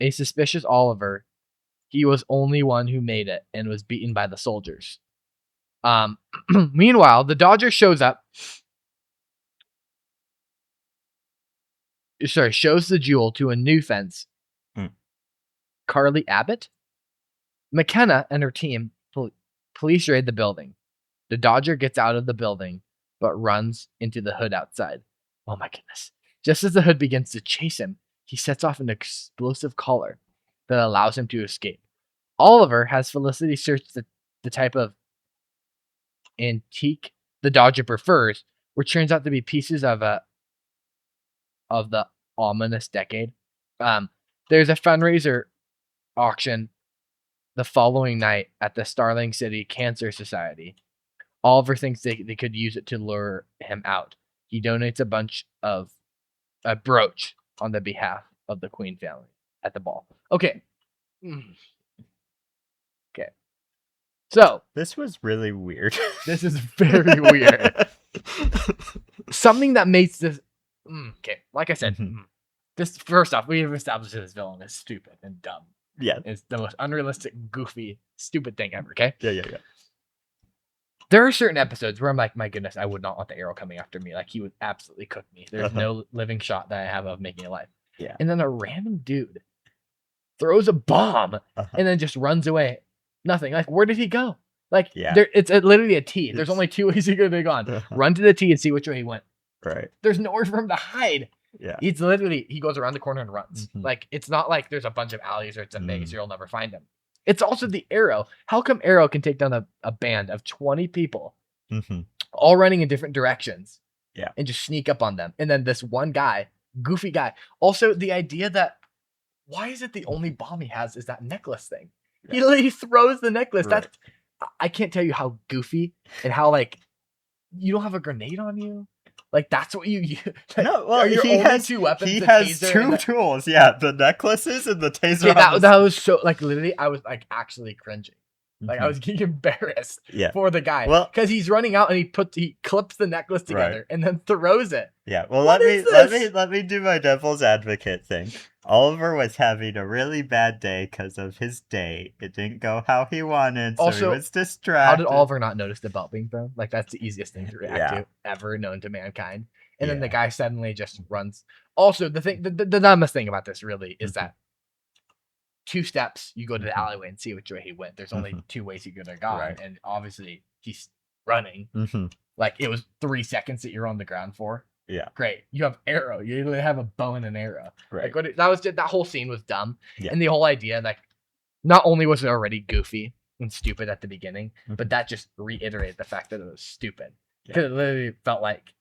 a suspicious Oliver he was only one who made it and was beaten by the soldiers. Meanwhile, the Dodger shows the jewel to a new fence. Carly Abbott? McKenna and her team police raid the building. The Dodger gets out of the building, but runs into the hood outside. Oh my goodness. Just as the hood begins to chase him, he sets off an explosive collar that allows him to escape. Oliver has Felicity search the type of antique the Dodger prefers, which turns out to be pieces of the ominous decade. There's a fundraiser auction the following night at the Starling City Cancer Society. Oliver thinks they could use it to lure him out. He donates a brooch on the behalf of the Queen family at the ball. Okay. Okay. So this was really weird. This is very weird. Something that makes this okay. Like I said, this first off, we have established that this villain is stupid and dumb. Yeah, it's the most unrealistic, goofy, stupid thing ever. Okay. Yeah. There are certain episodes where I'm like, my goodness, I would not want the Arrow coming after me. Like he would absolutely cook me. There's no living shot that I have of making it alive. Yeah. And then a random dude throws a bomb and then just runs away. Nothing. Like, where did he go? Like, it's literally a T. There's only two ways he could have gone. Run to the T and see which way he went. Right. There's nowhere for him to hide. Yeah. It's literally, he goes around the corner and runs. Like, it's not like there's a bunch of alleys or it's a maze or you'll never find him. It's also the Arrow. How come Arrow can take down a band of 20 people all running in different directions and just sneak up on them? And then this one guy, goofy guy. Also, the idea that, why is it the only bomb he has is that necklace thing? Yeah. He literally throws the necklace. Right. I can't tell you how goofy and how, like, you don't have a grenade on you. Like, that's what you use. Like, no, well, he has two weapons. He has two tools. Yeah, the necklaces and the taser. Yeah, that was so, like, literally, I was, like, actually cringing. Like I was getting embarrassed for the guy. Well, because he's running out and he clips the necklace together and then throws it. Yeah. Well, let me do my devil's advocate thing. Oliver was having a really bad day because of his date. It didn't go how he wanted, so he was distracted. How did Oliver not notice the belt being thrown? Like that's the easiest thing to react to ever known to mankind. And then the guy suddenly just runs. Also, the dumbest thing about this really is that 2 steps, you go to the alleyway and see which way he went. There's only 2 ways he could have gone, and obviously he's running. Like it was 3 seconds that you're on the ground for. Yeah, great. You have arrow. You literally have a bow and an arrow. Right. Like that whole scene was dumb, and the whole idea, like, not only was it already goofy and stupid at the beginning, but that just reiterated the fact that it was stupid. Because it literally felt like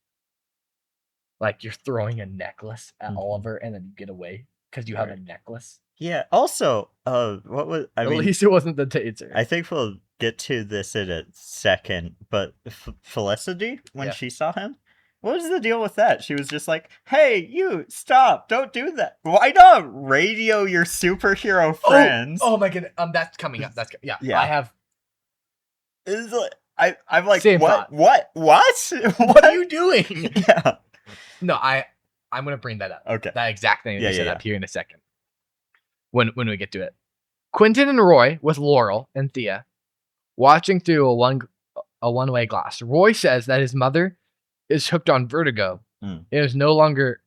you're throwing a necklace at Oliver and then you get away because you have a necklace. Yeah. Also, what was at least it wasn't the taser. I think we'll get to this in a second, but Felicity, when she saw him, what was the deal with that? She was just like, "Hey, you stop! Don't do that. Why not radio your superhero friends?" Oh my goodness, that's coming up. Yeah. I have. It's like, I'm like, same what? Thought. What? What are you doing? Yeah. No, I'm gonna bring that up. Okay. That exact thing that you set up here in a second. When we get to it, Quentin and Roy with Laurel and Thea watching through a one-way glass. Roy says that his mother is hooked on vertigo. It is no longer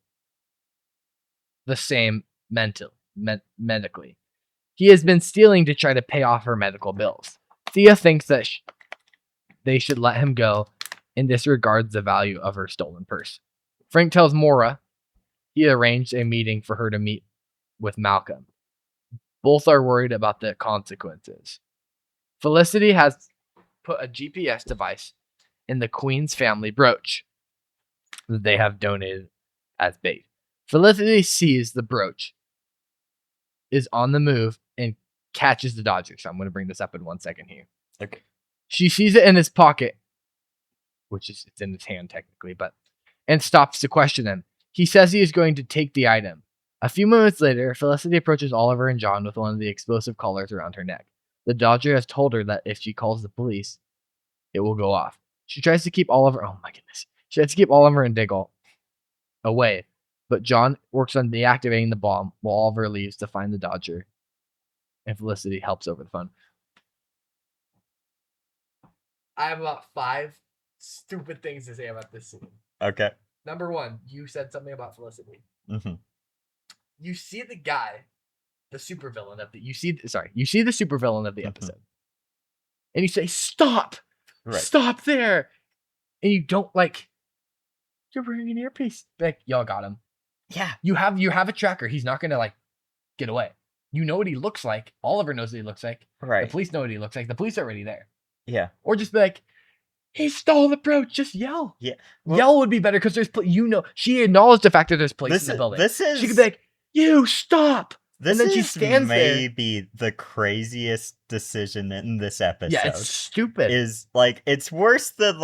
the same medically. He has been stealing to try to pay off her medical bills. Thea thinks that they should let him go and disregards the value of her stolen purse. Frank tells Maura he arranged a meeting for her to meet with Malcolm. Both are worried about the consequences. Felicity has put a GPS device in the Queen's family brooch that they have donated as bait. Felicity sees the brooch is on the move and catches the Dodger. So I'm going to bring this up in 1 second here. Okay. She sees it in his pocket, which is it's in his hand technically, and stops to question him. He says he is going to take the item. A few moments later, Felicity approaches Oliver and John with one of the explosive collars around her neck. The Dodger has told her that if she calls the police, it will go off. She tries to keep Oliver. Oh my goodness. She tries to keep Oliver and Diggle away, but John works on deactivating the bomb while Oliver leaves to find the Dodger, and Felicity helps over the phone. I have about 5 stupid things to say about this scene. Okay. Number 1, you said something about Felicity. You see the guy, the supervillain of the you see the supervillain of the episode, and you say, "Stop, stop there," and you don't you're wearing an earpiece. Like, y'all got him. Yeah, you have a tracker. He's not gonna get away. You know what he looks like. Oliver knows what he looks like. Right. The police know what he looks like. The police are already there. Yeah. Or just be like, he stole the brooch. Just yell. Yeah. Well, yell would be better because there's she acknowledged the fact that there's police in the building. She could be like, "You stop." This and then she stands maybe the craziest decision in this episode. Yeah, it's stupid. Is it's worse than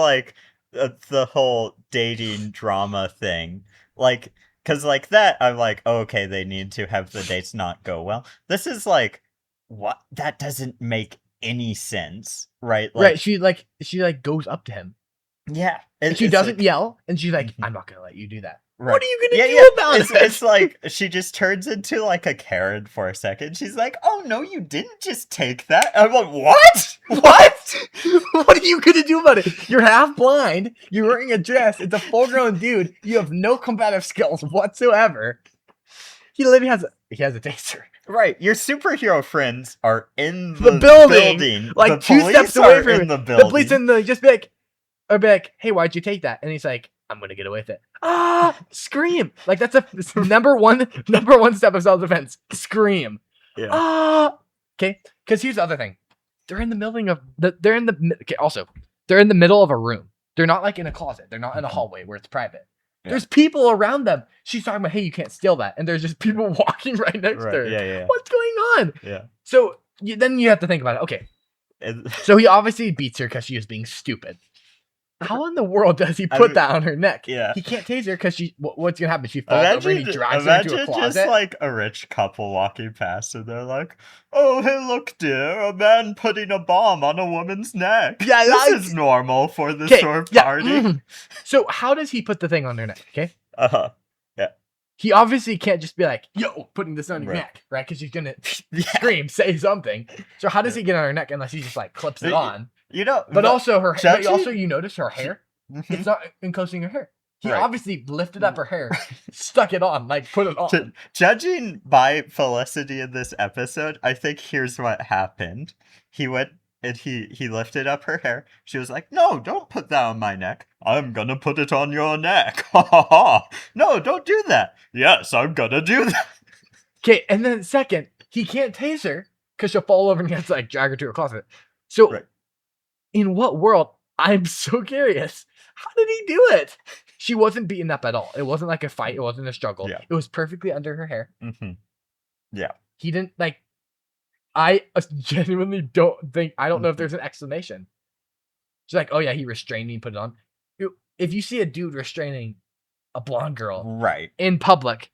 the whole dating drama thing. Because that, I'm oh, okay, they need to have the dates not go well. This is what? That doesn't make any sense, right? Right. She goes up to him. Yeah. And she doesn't yell, and she's like, "I'm not gonna let you do that." Right. What are you gonna do about it? It's she just turns into a Karen for a second. She's like, "Oh no, you didn't just take that." I'm like, "What? What? What are you gonna do about it? You're half blind. You're wearing a dress. It's a full-grown dude. You have no combative skills whatsoever. He literally has a taser. Right, your superhero friends are in the building. Like 2 steps away from him. The police in the just be like, "Hey, why'd you take that?" And he's like, "I'm gonna get away with it." Scream! That's a number one step of self-defense. Scream. Yeah. Okay. Because here's the other thing. They're in the middle of a room. They're not in a closet. They're not in a hallway where it's private. Yeah. There's people around them. She's talking about, "Hey, you can't steal that," and there's just people walking right next to her. Yeah. What's going on? Yeah. So then you have to think about it. Okay. So he obviously beats her because she is being stupid. How in the world does he put that on her neck? Yeah. He can't tase her because what's gonna happen? She falls over and he drives her into a closet. Just like a rich couple walking past and they're like, "Oh, hey, look, dear, a man putting a bomb on a woman's neck. Yeah, this is normal for this sort of party." So how does he put the thing on her neck? Okay. Yeah. He obviously can't just be like, "Yo, putting this on your neck," right? Because she's gonna scream, say something. So how does he get on her neck unless he just like clips it on? But also her. But also, you notice her hair. It's not enclosing her hair. He obviously lifted up her hair, stuck it on, like put it on. Judging by Felicity in this episode, I think here's what happened. He went and he lifted up her hair. She was like, "No, don't put that on my neck. I'm gonna put it on your neck." Ha ha ha. "No, don't do that." "Yes, I'm gonna do that." Okay, and then second, he can't tase her because she'll fall over and he has to like drag her to a closet. So, in what world? I'm so curious. How did he do it? She wasn't beaten up at all. It wasn't like a fight. It wasn't a struggle. Yeah. It was perfectly under her hair. Yeah. He didn't like. I genuinely don't think. I don't know if there's an explanation. She's like, "Oh yeah, he restrained me and put it on." If you see a dude restraining a blonde girl, in public,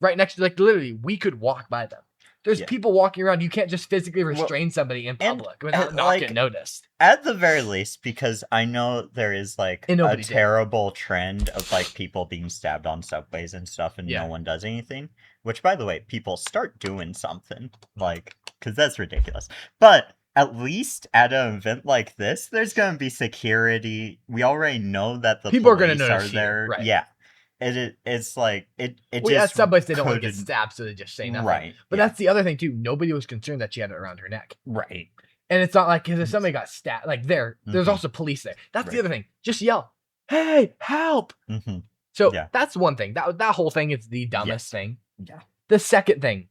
right next to, like, literally, we could walk by them. There's people walking around. You can't just physically restrain somebody in public without not getting noticed. At the very least, because I know there is like a terrible trend of like people being stabbed on subways and stuff and no one does anything. Which, by the way, people start doing something, like, because that's ridiculous. But at least at an event like this, there's going to be security. We already know that the people are going to notice there. Right. Yeah. It's like it just at subways they don't want to get stabbed, so they just say nothing. Right. But that's the other thing too. Nobody was concerned that she had it around her neck. Right. And it's not like because if somebody got stabbed, like there's also police there. That's the other thing. Just yell, "Hey, help!" So that's one thing. That whole thing is the dumbest thing. Yeah. The second thing.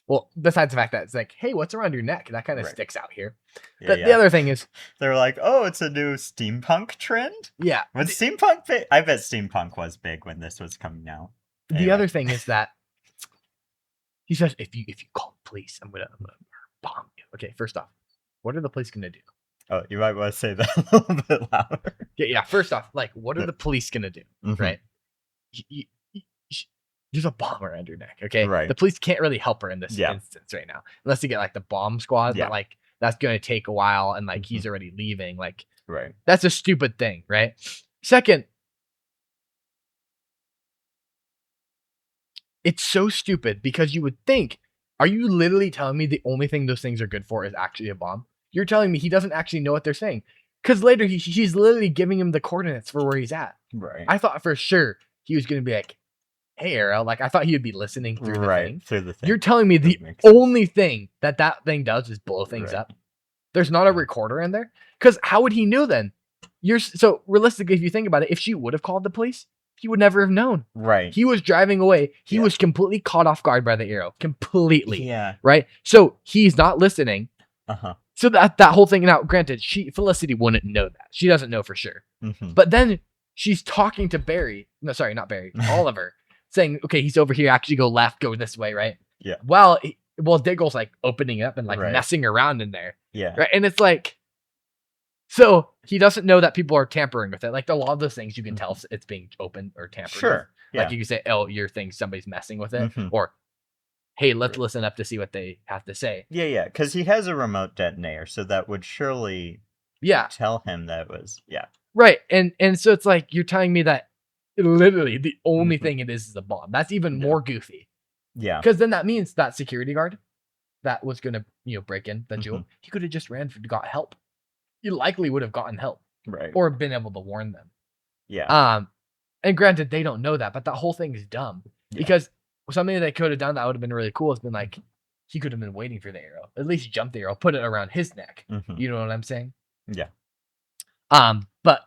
Well, besides the fact that it's like, "Hey, what's around your neck?" That kind of sticks out here. The other thing is, they're like, "Oh, it's a new steampunk trend." Yeah, when steampunk, I bet steampunk was big when this was coming out. Anyway. The other thing is that he says, "If you call the police, I'm gonna bomb you." Okay, first off, what are the police gonna do? Oh, you might want to say that a little bit louder. Yeah. First off, like, what are the police gonna do? Right? There's a bomb around your neck, okay? Right. The police can't really help her in this instance right now, unless you get like the bomb squad. But like that's gonna take a while, and like he's already leaving. Like, that's a stupid thing, right? Second, it's so stupid because you would think, are you literally telling me the only thing those things are good for is actually a bomb? You're telling me he doesn't actually know what they're saying, because later he's literally giving him the coordinates for where he's at. Right. I thought for sure he was gonna be like, "Hey, Arrow," like I thought he would be listening through the thing. Through the thing. You're telling me the only thing that thing does is blow things up. There's not a recorder in there, because how would he know then? So realistically, if you think about it, if she would have called the police, he would never have known. Right. He was driving away. He was completely caught off guard by the arrow. Completely. Yeah. Right. So he's not listening. So that whole thing. Now, granted, Felicity wouldn't know that. She doesn't know for sure. But then she's talking to Barry. No, sorry, not Barry. Oliver. Saying, "Okay, he's over here. Actually, go left. Go this way." Right. Yeah. Well, Diggle's like opening up and like messing around in there. Yeah. Right. And it's like, so he doesn't know that people are tampering with it. Like a lot of those things, you can tell it's being opened or tampered with. Like you can say, "Oh, your thing, somebody's messing with it," or, "Hey, let's listen up to see what they have to say." Yeah. Because he has a remote detonator, so that would surely tell him that it was right. And so it's like you're telling me that literally the only thing it is a bomb. That's even more goofy. Yeah. Because then that means that security guard that was gonna break in the jewel, he could have just got help. He likely would have gotten help. Right. Or been able to warn them. Yeah. And granted, they don't know that, but that whole thing is dumb. Because something they could have done that would have been really cool has been like, he could have been waiting for the arrow. At least jump the arrow, put it around his neck. You know what I'm saying? Yeah. But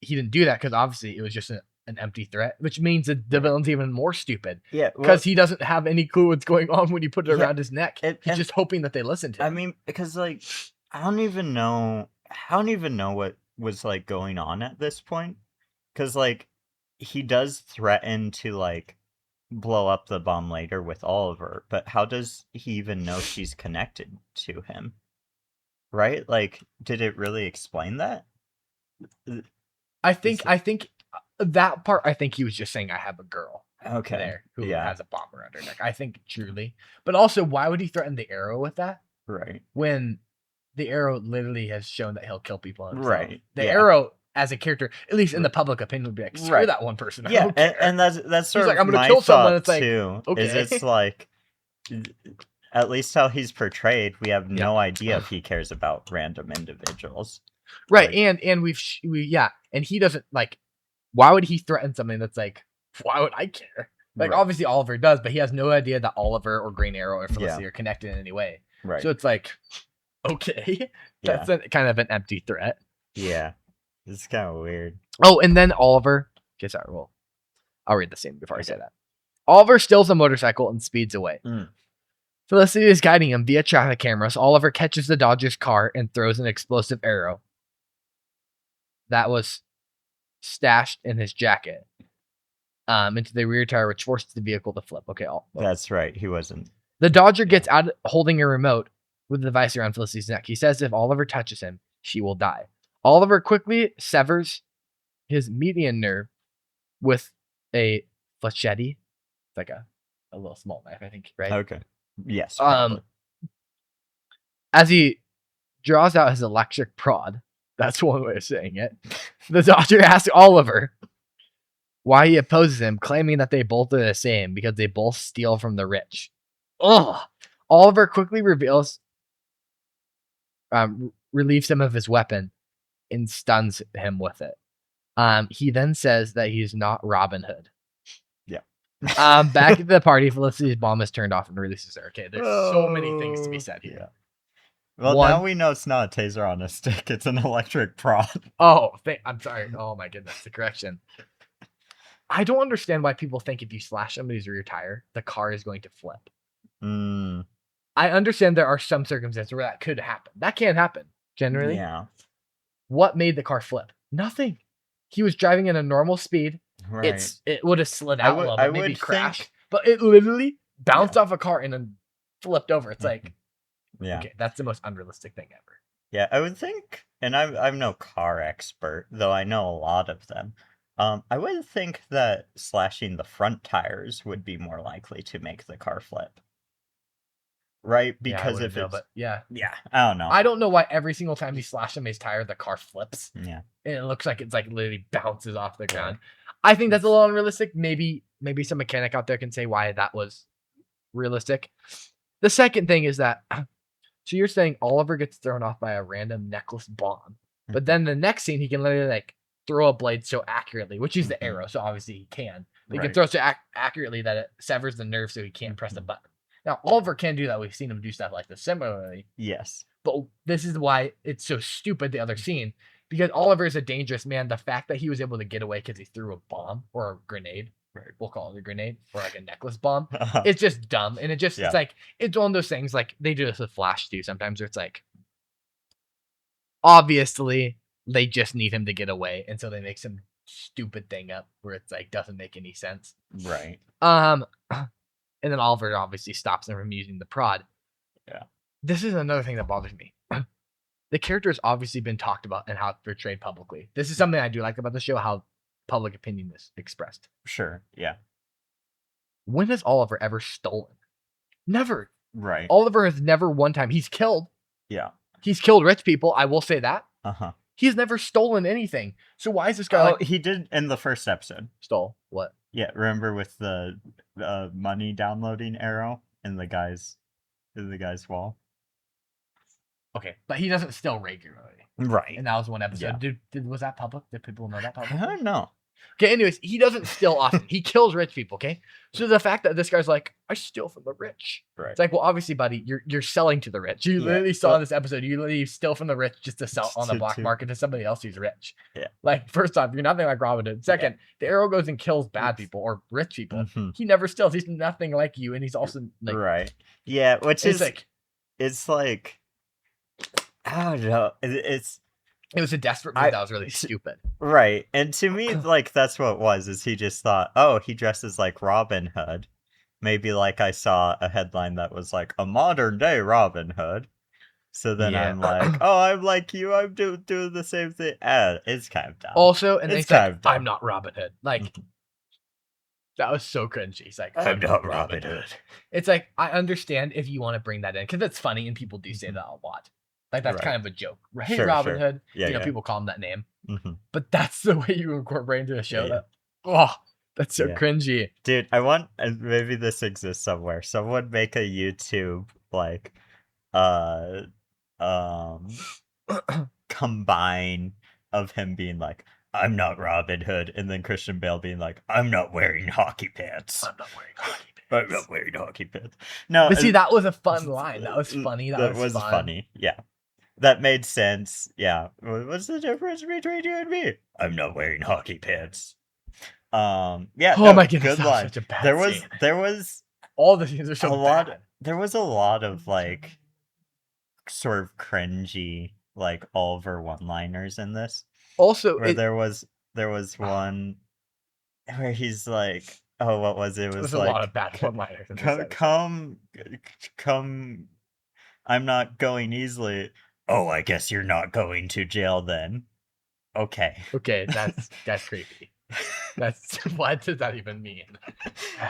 he didn't do that because obviously it was just an empty threat, which means that the villain's even more stupid. Yeah. Because he doesn't have any clue what's going on when you put it around his neck. He's just hoping that they listen to him. I mean, because like, I don't even know what was like going on at this point. Because like, he does threaten to like blow up the bomb later with Oliver, but how does he even know she's connected to him? Right? Like, did it really explain that? I think that part. I think he was just saying I have a girl. Okay. There who has a bomb around her neck. I think truly, but also why would he threaten the Arrow with that? Right. When the Arrow literally has shown that he'll kill people himself. Right. The Arrow as a character, at least in the public opinion, would be like, screw that one person. I don't care. And that's sort He's of like, I'm gonna my kill someone. It's thought like, too. okay. Is it's like, at least how he's portrayed, we have no idea if he cares about random individuals. Right, like, and and he doesn't like. Why would he threaten something that's like? Why would I care? Like obviously Oliver does, but he has no idea that Oliver or Green Arrow or Felicity are connected in any way. Right. So it's like, okay, that's kind of an empty threat. Yeah, it's kind of weird. Oh, and then Oliver. Okay, sorry. Well, I'll read the scene before I say that. Oliver steals a motorcycle and speeds away. Felicity is guiding him via traffic cameras. Oliver catches the Dodger's car and throws an explosive arrow that was stashed in his jacket into the rear tire, which forces the vehicle to flip. Okay, that's right. He wasn't. The Dodger gets out holding a remote with the device around Felicity's neck. He says if Oliver touches him, she will die. Oliver quickly severs his median nerve with a flechette. It's like a little small knife, I think, right? Okay. Yes. Probably. As he draws out his electric prod, that's one way of saying it, the Dodger asks Oliver why he opposes him, claiming that they both are the same because they both steal from the rich. Ugh. Oliver quickly relieves him of his weapon and stuns him with it. He then says that he's not Robin Hood. Yeah. Back at the party, Felicity's bomb is turned off and releases her. Okay, there's so many things to be said here. Yeah. Well, now we know it's not a taser on a stick. It's an electric prod. Oh, I'm sorry. Oh, my goodness. The correction. I don't understand why people think if you slash somebody's rear tire, the car is going to flip. I understand there are some circumstances where that could happen. That can happen, generally. Yeah. What made the car flip? Nothing. He was driving at a normal speed. Right. It would have slid out a little bit, maybe crashed. But it literally bounced off a car and then flipped over. It's like... Yeah. Okay, that's the most unrealistic thing ever. Yeah, I would think, and I'm no car expert, though I know a lot of them. I would think that slashing the front tires would be more likely to make the car flip. Right? Because if it's... Yeah, I don't know. I don't know why every single time you slash somebody's tire, the car flips. Yeah. And it looks like it's like literally bounces off the ground. I think that's a little unrealistic. Maybe some mechanic out there can say why that was realistic. The second thing is that... So you're saying Oliver gets thrown off by a random necklace bomb, but then the next scene he can literally like throw a blade so accurately, which is the arrow, so obviously he can. But he can throw it so accurately that it severs the nerve, so he can't press the button. Now Oliver can do that. We've seen him do stuff like this similarly. Yes. But this is why it's so stupid. The other scene, because Oliver is a dangerous man. The fact that he was able to get away because he threw a bomb or a grenade. We'll call it a grenade or like a necklace bomb. It's just dumb. And it's like, it's one of those things like they do this with Flash too sometimes where it's like, obviously they just need him to get away. And so they make some stupid thing up where it's like, doesn't make any sense. Right. And then Oliver obviously stops him from using the prod. Yeah. This is another thing that bothers me. The character has obviously been talked about and how it's portrayed publicly. This is something I do like about the show, how public opinion is expressed. Sure, yeah. When has Oliver ever stolen? Never. Right. Oliver has never one time. He's killed. Yeah. He's killed rich people. I will say that. Uh-huh. He's never stolen anything. So why is this guy like... he did in the first episode. Stole what? Yeah, remember with the money downloading arrow in the guy's wall? Okay, but he doesn't steal regularly. Right. And that was one episode. Yeah. Was that public? Did people know that public? I don't know. Okay, anyways, he doesn't steal often. He kills rich people, okay? So the fact that this guy's like, I steal from the rich. Right. It's like, well, obviously, buddy, you're selling to the rich. You literally saw in this episode, you literally steal from the rich just to sell on the black market to somebody else who's rich. Yeah. Like, first off, you're nothing like Robin Hood. Second, the arrow goes and kills bad people or rich people. Mm-hmm. He never steals. He's nothing like you, and he's also like... Right. Yeah, which is... It's like... I don't know. It was a desperate move that was really stupid. Right. And to me, like, that's what it was, is he just thought, oh, he dresses like Robin Hood. Maybe, like, I saw a headline that was like, a modern day Robin Hood. So then I'm like, oh, I'm like you. I'm doing the same thing. It's kind of dumb. Also, and it's like, I'm not Robin Hood. Like, that was so cringy. He's like, I'm not Robin Hood. It's like, I understand if you want to bring that in, because it's funny, and people do say that a lot. Like, that's kind of a joke. Hey, sure, Robin Hood. Yeah, people call him that name. But that's the way you incorporate into a show. That's so cringy. Dude, I want, maybe this exists somewhere. Someone make a YouTube, like, combine of him being like, I'm not Robin Hood, and then Christian Bale being like, I'm not wearing hockey pants. I'm not wearing hockey pants. I'm not wearing hockey pants. No, but see, that was a fun line. That was funny. That was fun. Funny. Yeah, that made sense. Yeah, what's the difference between you and me? I'm not wearing hockey pants. Yeah. Oh my goodness, good line. Such a bad there was all the scenes are so bad. There was a lot of like sort of cringy like Oliver one-liners in this. Also, where there was one where he's like, oh, what was it? It was like, a lot of bad one-liners. Come, I'm not going easily. Oh, I guess you're not going to jail then. Okay, that's creepy. What does that even mean?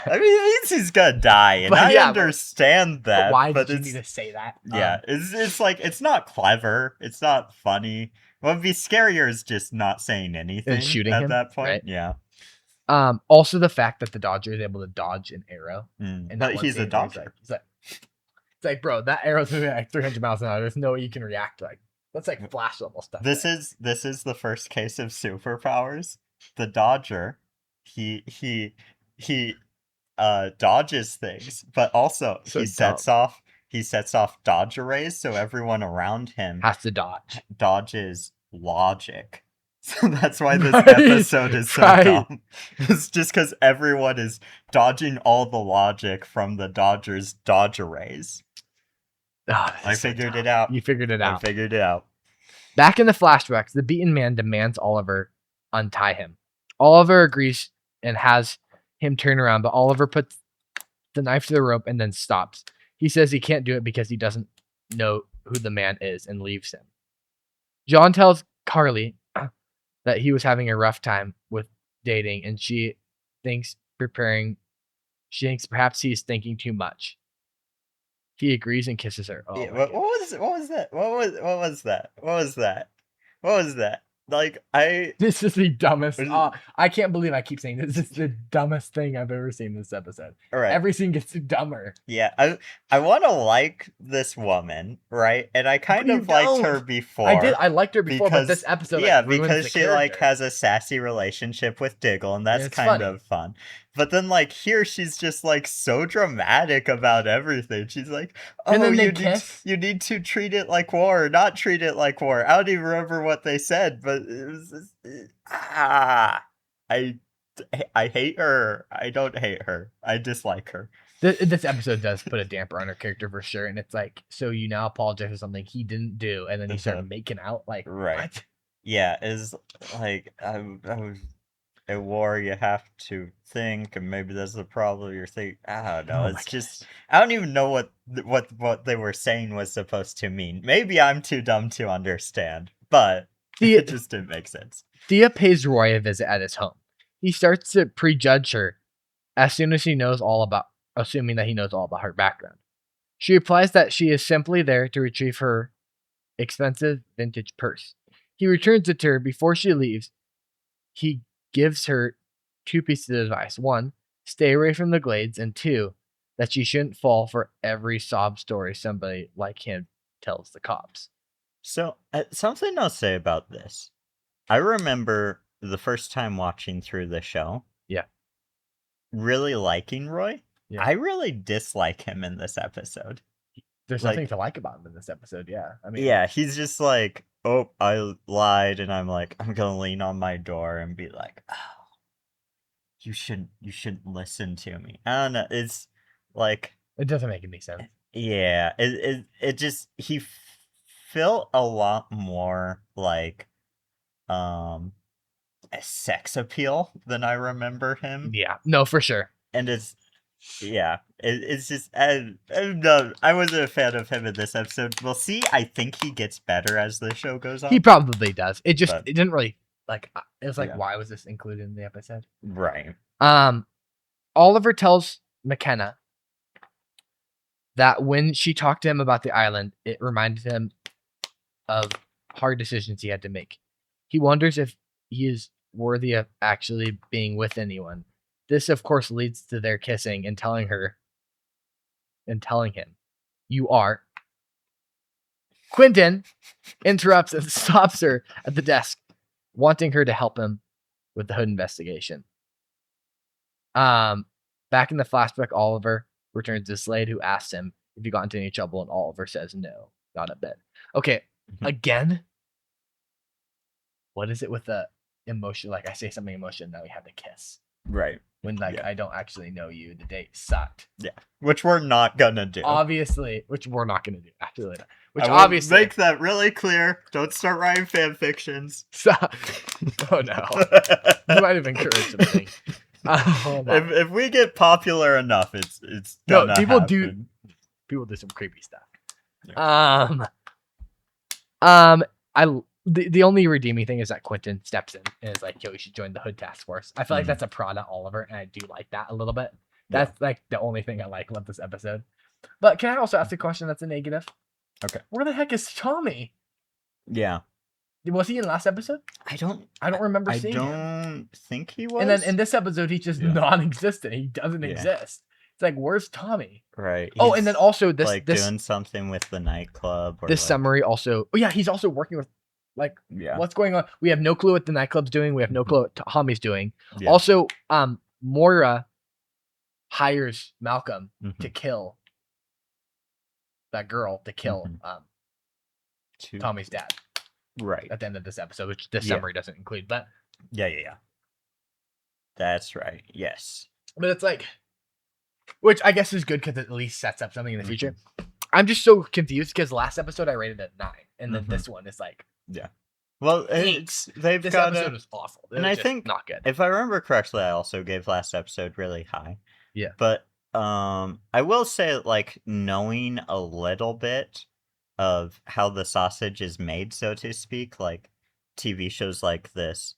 I mean, it means he's gonna die, and I understand that. But why did you need to say that? Yeah, it's like, it's not clever. It's not funny. What would be scarier is just not saying anything and shooting at him, that point. Right? Yeah. Also, the fact that the Dodger is able to dodge an arrow, and but he's a Dodger. It's like, bro, that arrow's moving at like 300 miles an hour. There's no way you can react like. That's like flash level stuff. This is the first case of superpowers. The Dodger, he dodges things, but also he sets off Dodger rays, so everyone around him has to dodges logic. So that's why this episode is so dumb. It's just because everyone is dodging all the logic from the Dodgers' Dodger rays. I figured it out. You figured it out. I figured it out. Back in the flashbacks, the beaten man demands Oliver untie him. Oliver agrees and has him turn around, but Oliver puts the knife to the rope and then stops. He says he can't do it because he doesn't know who the man is and leaves him. John tells Carly that he was having a rough time with dating, and she thinks perhaps he's thinking too much. He agrees and kisses her. Oh, yeah, what was that? What was that? Like, this is the dumbest. I can't believe I keep saying this. This is the dumbest thing I've ever seen in this episode. Right. Every scene gets dumber. Yeah, I want to like this woman, right? And I kind of liked her before. I liked her before, but this episode, because she like has a sassy relationship with Diggle, and that's kind of fun. But then, like, here she's just like so dramatic about everything. She's like, "Oh, and then you need to treat it like war, or not treat it like war." I don't even remember what they said, but it was I hate her. I don't hate her. I dislike her. This episode does put a damper on her character for sure, and it's like, so you now apologize for something he didn't do, and then you start making out, like, right? What? Yeah, is like I was. A war, you have to think, and maybe that's the problem you're thinking. I don't know. It's just, I don't even know what they were saying was supposed to mean. Maybe I'm too dumb to understand, but it just didn't make sense. Thea pays Roy a visit at his home. He starts to prejudge her as soon as assuming that he knows all about her background. She replies that she is simply there to retrieve her expensive vintage purse. He returns it to her before she leaves. He gives her 2 pieces of advice. 1, stay away from the glades, and 2, that she shouldn't fall for every sob story somebody like him tells the cops. So, something I'll say about this. I remember the first time watching through the show. Yeah. Really liking Roy. Yeah. I really dislike him in this episode. There's nothing to like about him in this episode, yeah. I mean, yeah, he's just like, oh, I lied, and I'm like, I'm gonna lean on my door and be like, oh, you shouldn't listen to me. I don't know. It's like, it doesn't make any sense. Yeah, it just, he felt a lot more like a sex appeal than I remember him. Yeah, no, for sure. And it's Yeah, it's just no, I wasn't a fan of him in this episode. We'll see. I think he gets better as the show goes on. He probably does. It But- didn't really like. It was like, Yeah. why was this included in the episode? Right. Oliver tells McKenna that when she talked to him about the island, it reminded him of hard decisions he had to make. He wonders if he is worthy of actually being with anyone. This, of course, leads to their kissing and telling him, "You are." Quentin interrupts and stops her at the desk, wanting her to help him with the hood investigation. Back in the flashback, Oliver returns to Slade, who asks him if he got into any trouble, and Oliver says no, not a bit. Okay, again, what is it with the emotion? Like, I say something emotion, now we have to kiss. Right. When, like, I don't actually know you, the date sucked. Yeah. Which we're not gonna do. Obviously, which we're not gonna do. Actually, which I will obviously make that really clear. Don't start writing fan fictions. Oh no, you might have encouraged something. If we get popular enough, it's no. gonna People happen. do some creepy stuff. Yeah. The only redeeming thing is that Quentin steps in and is like, "Yo, you should join the Hood Task Force." I feel like that's a prod at Oliver, and I do like that a little bit. That's like the only thing I like about this episode. But can I also ask a question that's a negative? Okay. Where the heck is Tommy? Yeah. Was he in last episode? I don't remember seeing him. I don't think he was. And then in this episode, he's just non-existent. He doesn't exist. It's like, where's Tommy? Right. Oh, and then also this like doing something with the nightclub. Or this like, summary also. Oh yeah, he's also working with what's going on. We have no clue what the nightclub's doing. We have no clue what Tommy's doing. Yeah. Also, Moira hires Malcolm to kill that girl, to kill Tommy's dad. Right. At the end of this episode, which this summary doesn't include, but yeah. That's right. Yes. But it's like, which I guess is good because it at least sets up something in the future. I'm just so confused because last episode I rated it 9, and then this one is like, well, this episode was awful, and I think not good. If I remember correctly, I also gave last episode really high. Yeah, but I will say, like, knowing a little bit of how the sausage is made, so to speak, like TV shows like this,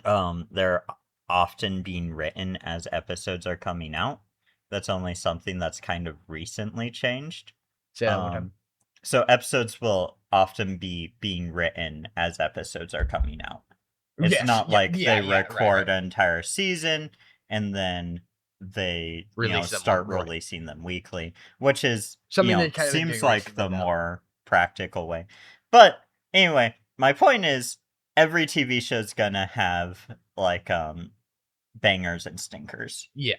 they're often being written as episodes are coming out. That's only something that's kind of recently changed. So episodes will often be being written as episodes are coming out. It's not like they record an entire season and then they start releasing them weekly, which is something that kind of seems like the more practical way. But anyway, my point is every TV show's gonna have like bangers and stinkers. Yeah.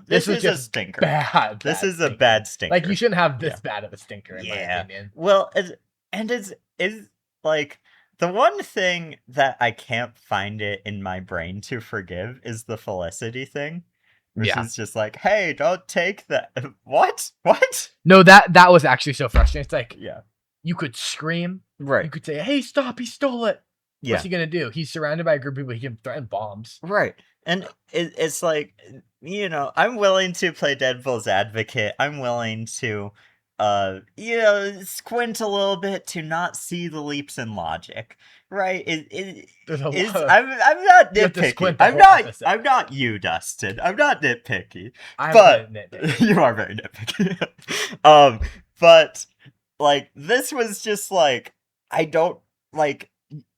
This is a stinker. This is a bad stinker. Like, you shouldn't have this bad of a stinker, in my opinion. Well, is like the one thing that I can't find it in my brain to forgive is the Felicity thing. Which is just like, hey, don't take that. What? No, that was actually so frustrating. It's like, you could scream. Right. You could say, hey, stop, he stole it. What's he gonna do? He's surrounded by a group of people. He can threaten bombs. Right. And it's like, I'm willing to play devil's advocate. I'm willing to, squint a little bit to not see the leaps in logic. Right? I'm not nitpicky. I'm not you, Dustin. I'm not nitpicky. But you are very nitpicky. But like, this was just like, I don't like.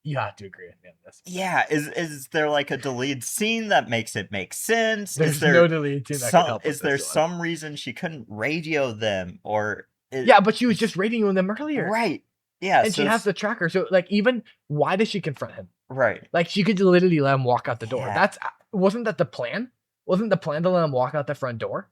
You have to agree with me on this. Yeah, is there like a deleted scene that makes it make sense? There's no deleted scene that can help. Is there some reason she couldn't radio them, or? But she was just radioing them earlier, right? Yeah, and she has the tracker. So, like, even why does she confront him? Right. Like, she could literally let him walk out the door. Wasn't that the plan? Wasn't the plan to let him walk out the front door?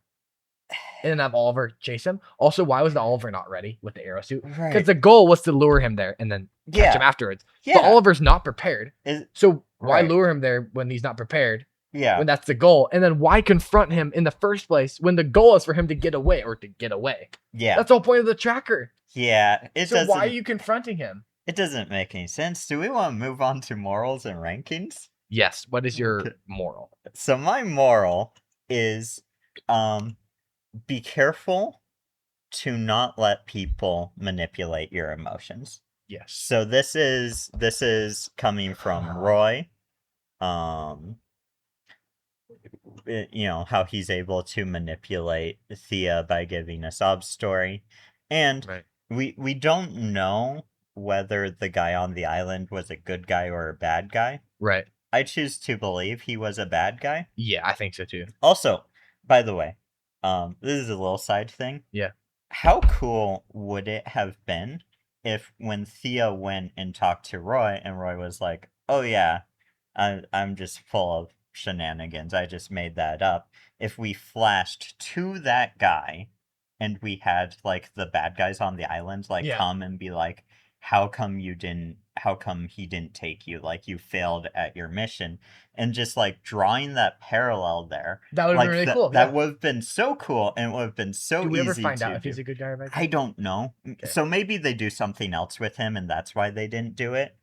And then have Oliver chase him. Also, why was the Oliver not ready with the arrow suit? Because the goal was to lure him there and then catch him afterwards. But Oliver's not prepared. So why lure him there when he's not prepared? Yeah. When that's the goal. And then why confront him in the first place when the goal is for him to get away or to get away? Yeah. That's the whole point of the tracker. Yeah. So why are you confronting him? It doesn't make any sense. Do we want to move on to morals and rankings? Yes. What is your moral? So my moral is be careful to not let people manipulate your emotions. Yes. So this is coming from Roy. How he's able to manipulate Thea by giving a sob story, and right. we don't know whether the guy on the island was a good guy or a bad guy. Right. I choose to believe he was a bad guy. Yeah, I think so too. Also, by the way, this is a little side thing. Yeah. How cool would it have been if when Thea went and talked to Roy and Roy was like, "Oh yeah, I'm just full of shenanigans. I just made that up." If we flashed to that guy and we had like the bad guys on the island like come and be like, how come he didn't take you? Like you failed at your mission. And just like drawing that parallel there. That would have been really cool. That would have been so cool and would have been so easy. Do we ever find out if he's a good guy or bad guy? I don't know. Okay. So maybe they do something else with him and that's why they didn't do it.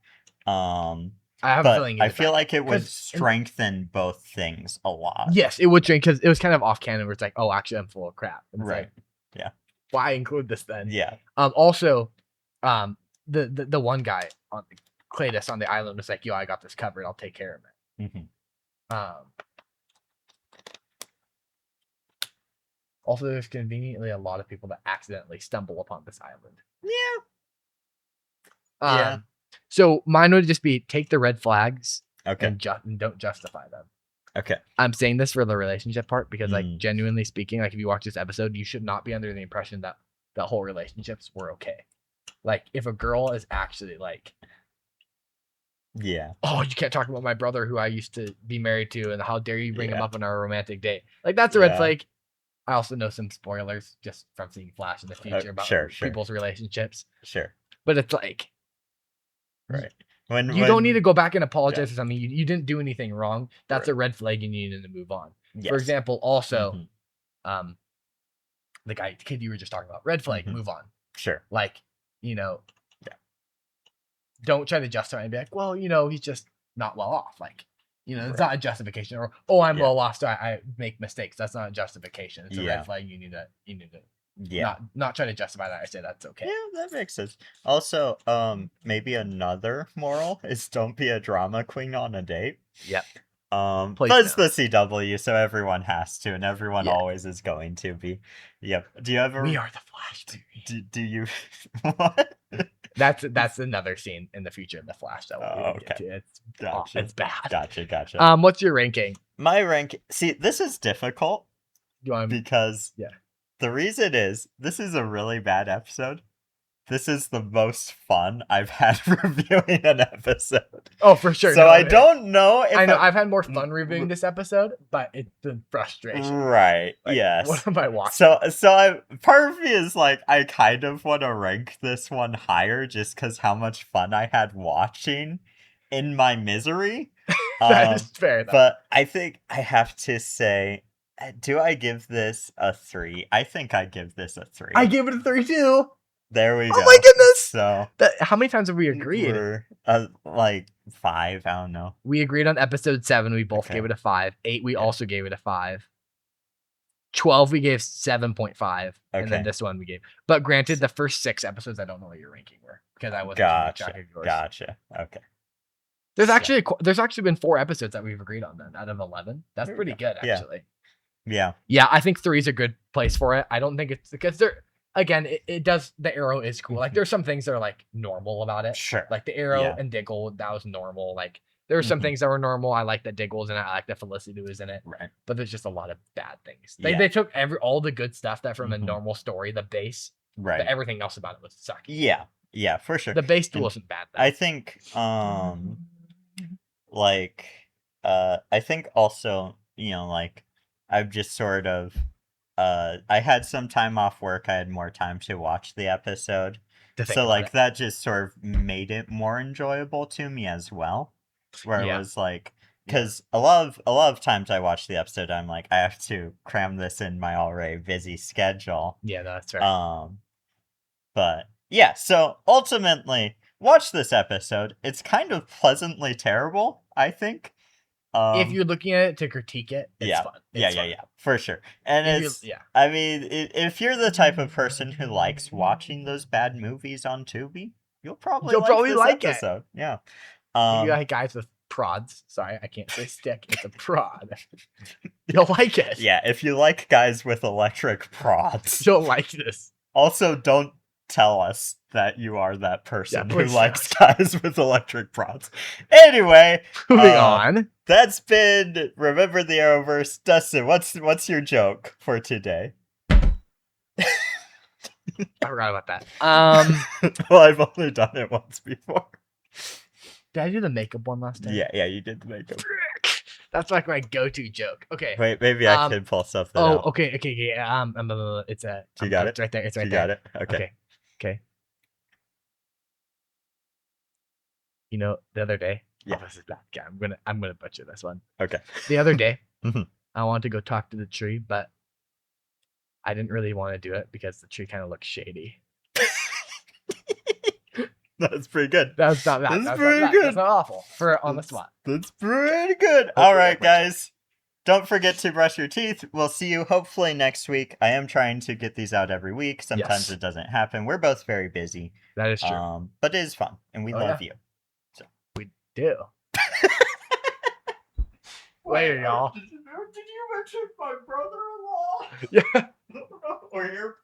I have a feeling. I feel like it would strengthen both things a lot. Yes, it would strengthen because it was kind of off canon where it's like, oh, actually, I'm full of crap. It's right. Like, yeah. Why include this then? Yeah. Also, the one guy on Cletus on the island was like, yo, I got this covered. I'll take care of it. Mm-hmm. Also, there's conveniently a lot of people that accidentally stumble upon this island. Yeah. So mine would just be take the red flags and don't justify them. Okay. I'm saying this for the relationship part because, like, genuinely speaking, like, if you watch this episode, you should not be under the impression that the whole relationships were okay. Like, if a girl is actually like, yeah, oh, you can't talk about my brother who I used to be married to, and how dare you bring him up on our romantic date? Like, that's a red flag. I also know some spoilers just from seeing Flash in the future about people's relationships. Sure. But it's like, right. You don't need to go back and apologize for something. You didn't do anything wrong. That's a red flag and you need to move on. Yes. For example, also, the kid you were just talking about, red flag, move on. Sure. Like, don't try to justify and be like, well, he's just not well off. Like, it's not a justification. Or, oh, I'm well off, so I make mistakes. That's not a justification. It's a red flag. You need to not try to justify that. I say that's okay. Yeah, that makes sense. Also, maybe another moral is don't be a drama queen on a date. Yep. But it's the CW, so everyone has to, and everyone always is going to be. Yep. Do you ever? We are the Flash. Do you? What? That's another scene in the future of the Flash that we'll get to. It's bad. Gotcha. What's your ranking? My rank. See, this is difficult. Because yeah. The reason is this is a really bad episode. This is the most fun I've had reviewing an episode. Oh, for sure. So I don't know if I've had more fun reviewing this episode, but it's been frustration. Right. Like, yes. What am I watching? Part of me is like, I kind of want to rank this one higher just because how much fun I had watching in my misery. That is fair, though. But I think I have to say, do I give this a 3? I think I give this a 3. I give it a 3 too. There we go. Oh my goodness! So how many times have we agreed? Like 5. I don't know. We agreed on episode 7. We both gave it a 5. 8. We also gave it a 5. 12. We gave 7.5, and then this one we gave. But granted, the first 6 episodes, I don't know what your ranking were because I wasn't keeping track of yours. Gotcha. Okay. There's actually been 4 episodes that we've agreed on then out of 11. That's pretty good, actually. Yeah. Yeah, I think 3 is a good place for it. I don't think it's because again, it does. The arrow is cool. Like there's some things that are like normal about it. Sure. Like the arrow and Diggle, that was normal. Like there were some things that were normal. I like that Diggle was in it. I like that Felicity was in it. Right. But there's just a lot of bad things. They took all the good stuff that from a normal story, the base. Right. But everything else about it was sucky. Yeah. Yeah, for sure. The base wasn't bad though. I think I think also, like I've just sort of I had some time off work. I had more time to watch the episode. So like that just sort of made it more enjoyable to me as well. Where it was like, because a lot of times I watch the episode, I'm like, I have to cram this in my already busy schedule. Yeah, that's right. But yeah, so ultimately, watch this episode. It's kind of pleasantly terrible, I think. if you're looking at it to critique it, it's fun. It's fun. For sure. And I mean, if you're the type of person who likes watching those bad movies on Tubi, you'll probably like this episode. It. Yeah. If you like guys with prods, sorry, I can't say stick. It's a prod. You'll like it. Yeah, if you like guys with electric prods, you'll like this. Also, don't tell us that you are that person who likes guys with electric prods. Anyway, moving on. That's been Remember the Arrowverse. Dustin, what's your joke for today? I forgot about that. Well, I've only done it once before. Did I do the makeup one last time? Yeah, you did the makeup. That's like my go-to joke. Okay. Wait, maybe I can pull something out. Okay. It's a. You got it. It's right there. It's right you there. You got it. Okay. You know, the other day. Yeah. Oh, this is bad. Yeah, I'm gonna butcher this one. Okay. The other day, I wanted to go talk to the tree, but I didn't really want to do it because the tree kind of looks shady. That's pretty good. That's not bad. That's pretty good. That's not awful for on the spot. That's pretty good. All right, guys. Don't forget to brush your teeth. We'll see you hopefully next week. I am trying to get these out every week. Sometimes it doesn't happen. We're both very busy. That is true. But it is fun, and we love you. So we do. Later, y'all. Did you mention my brother-in-law? Yeah. Or your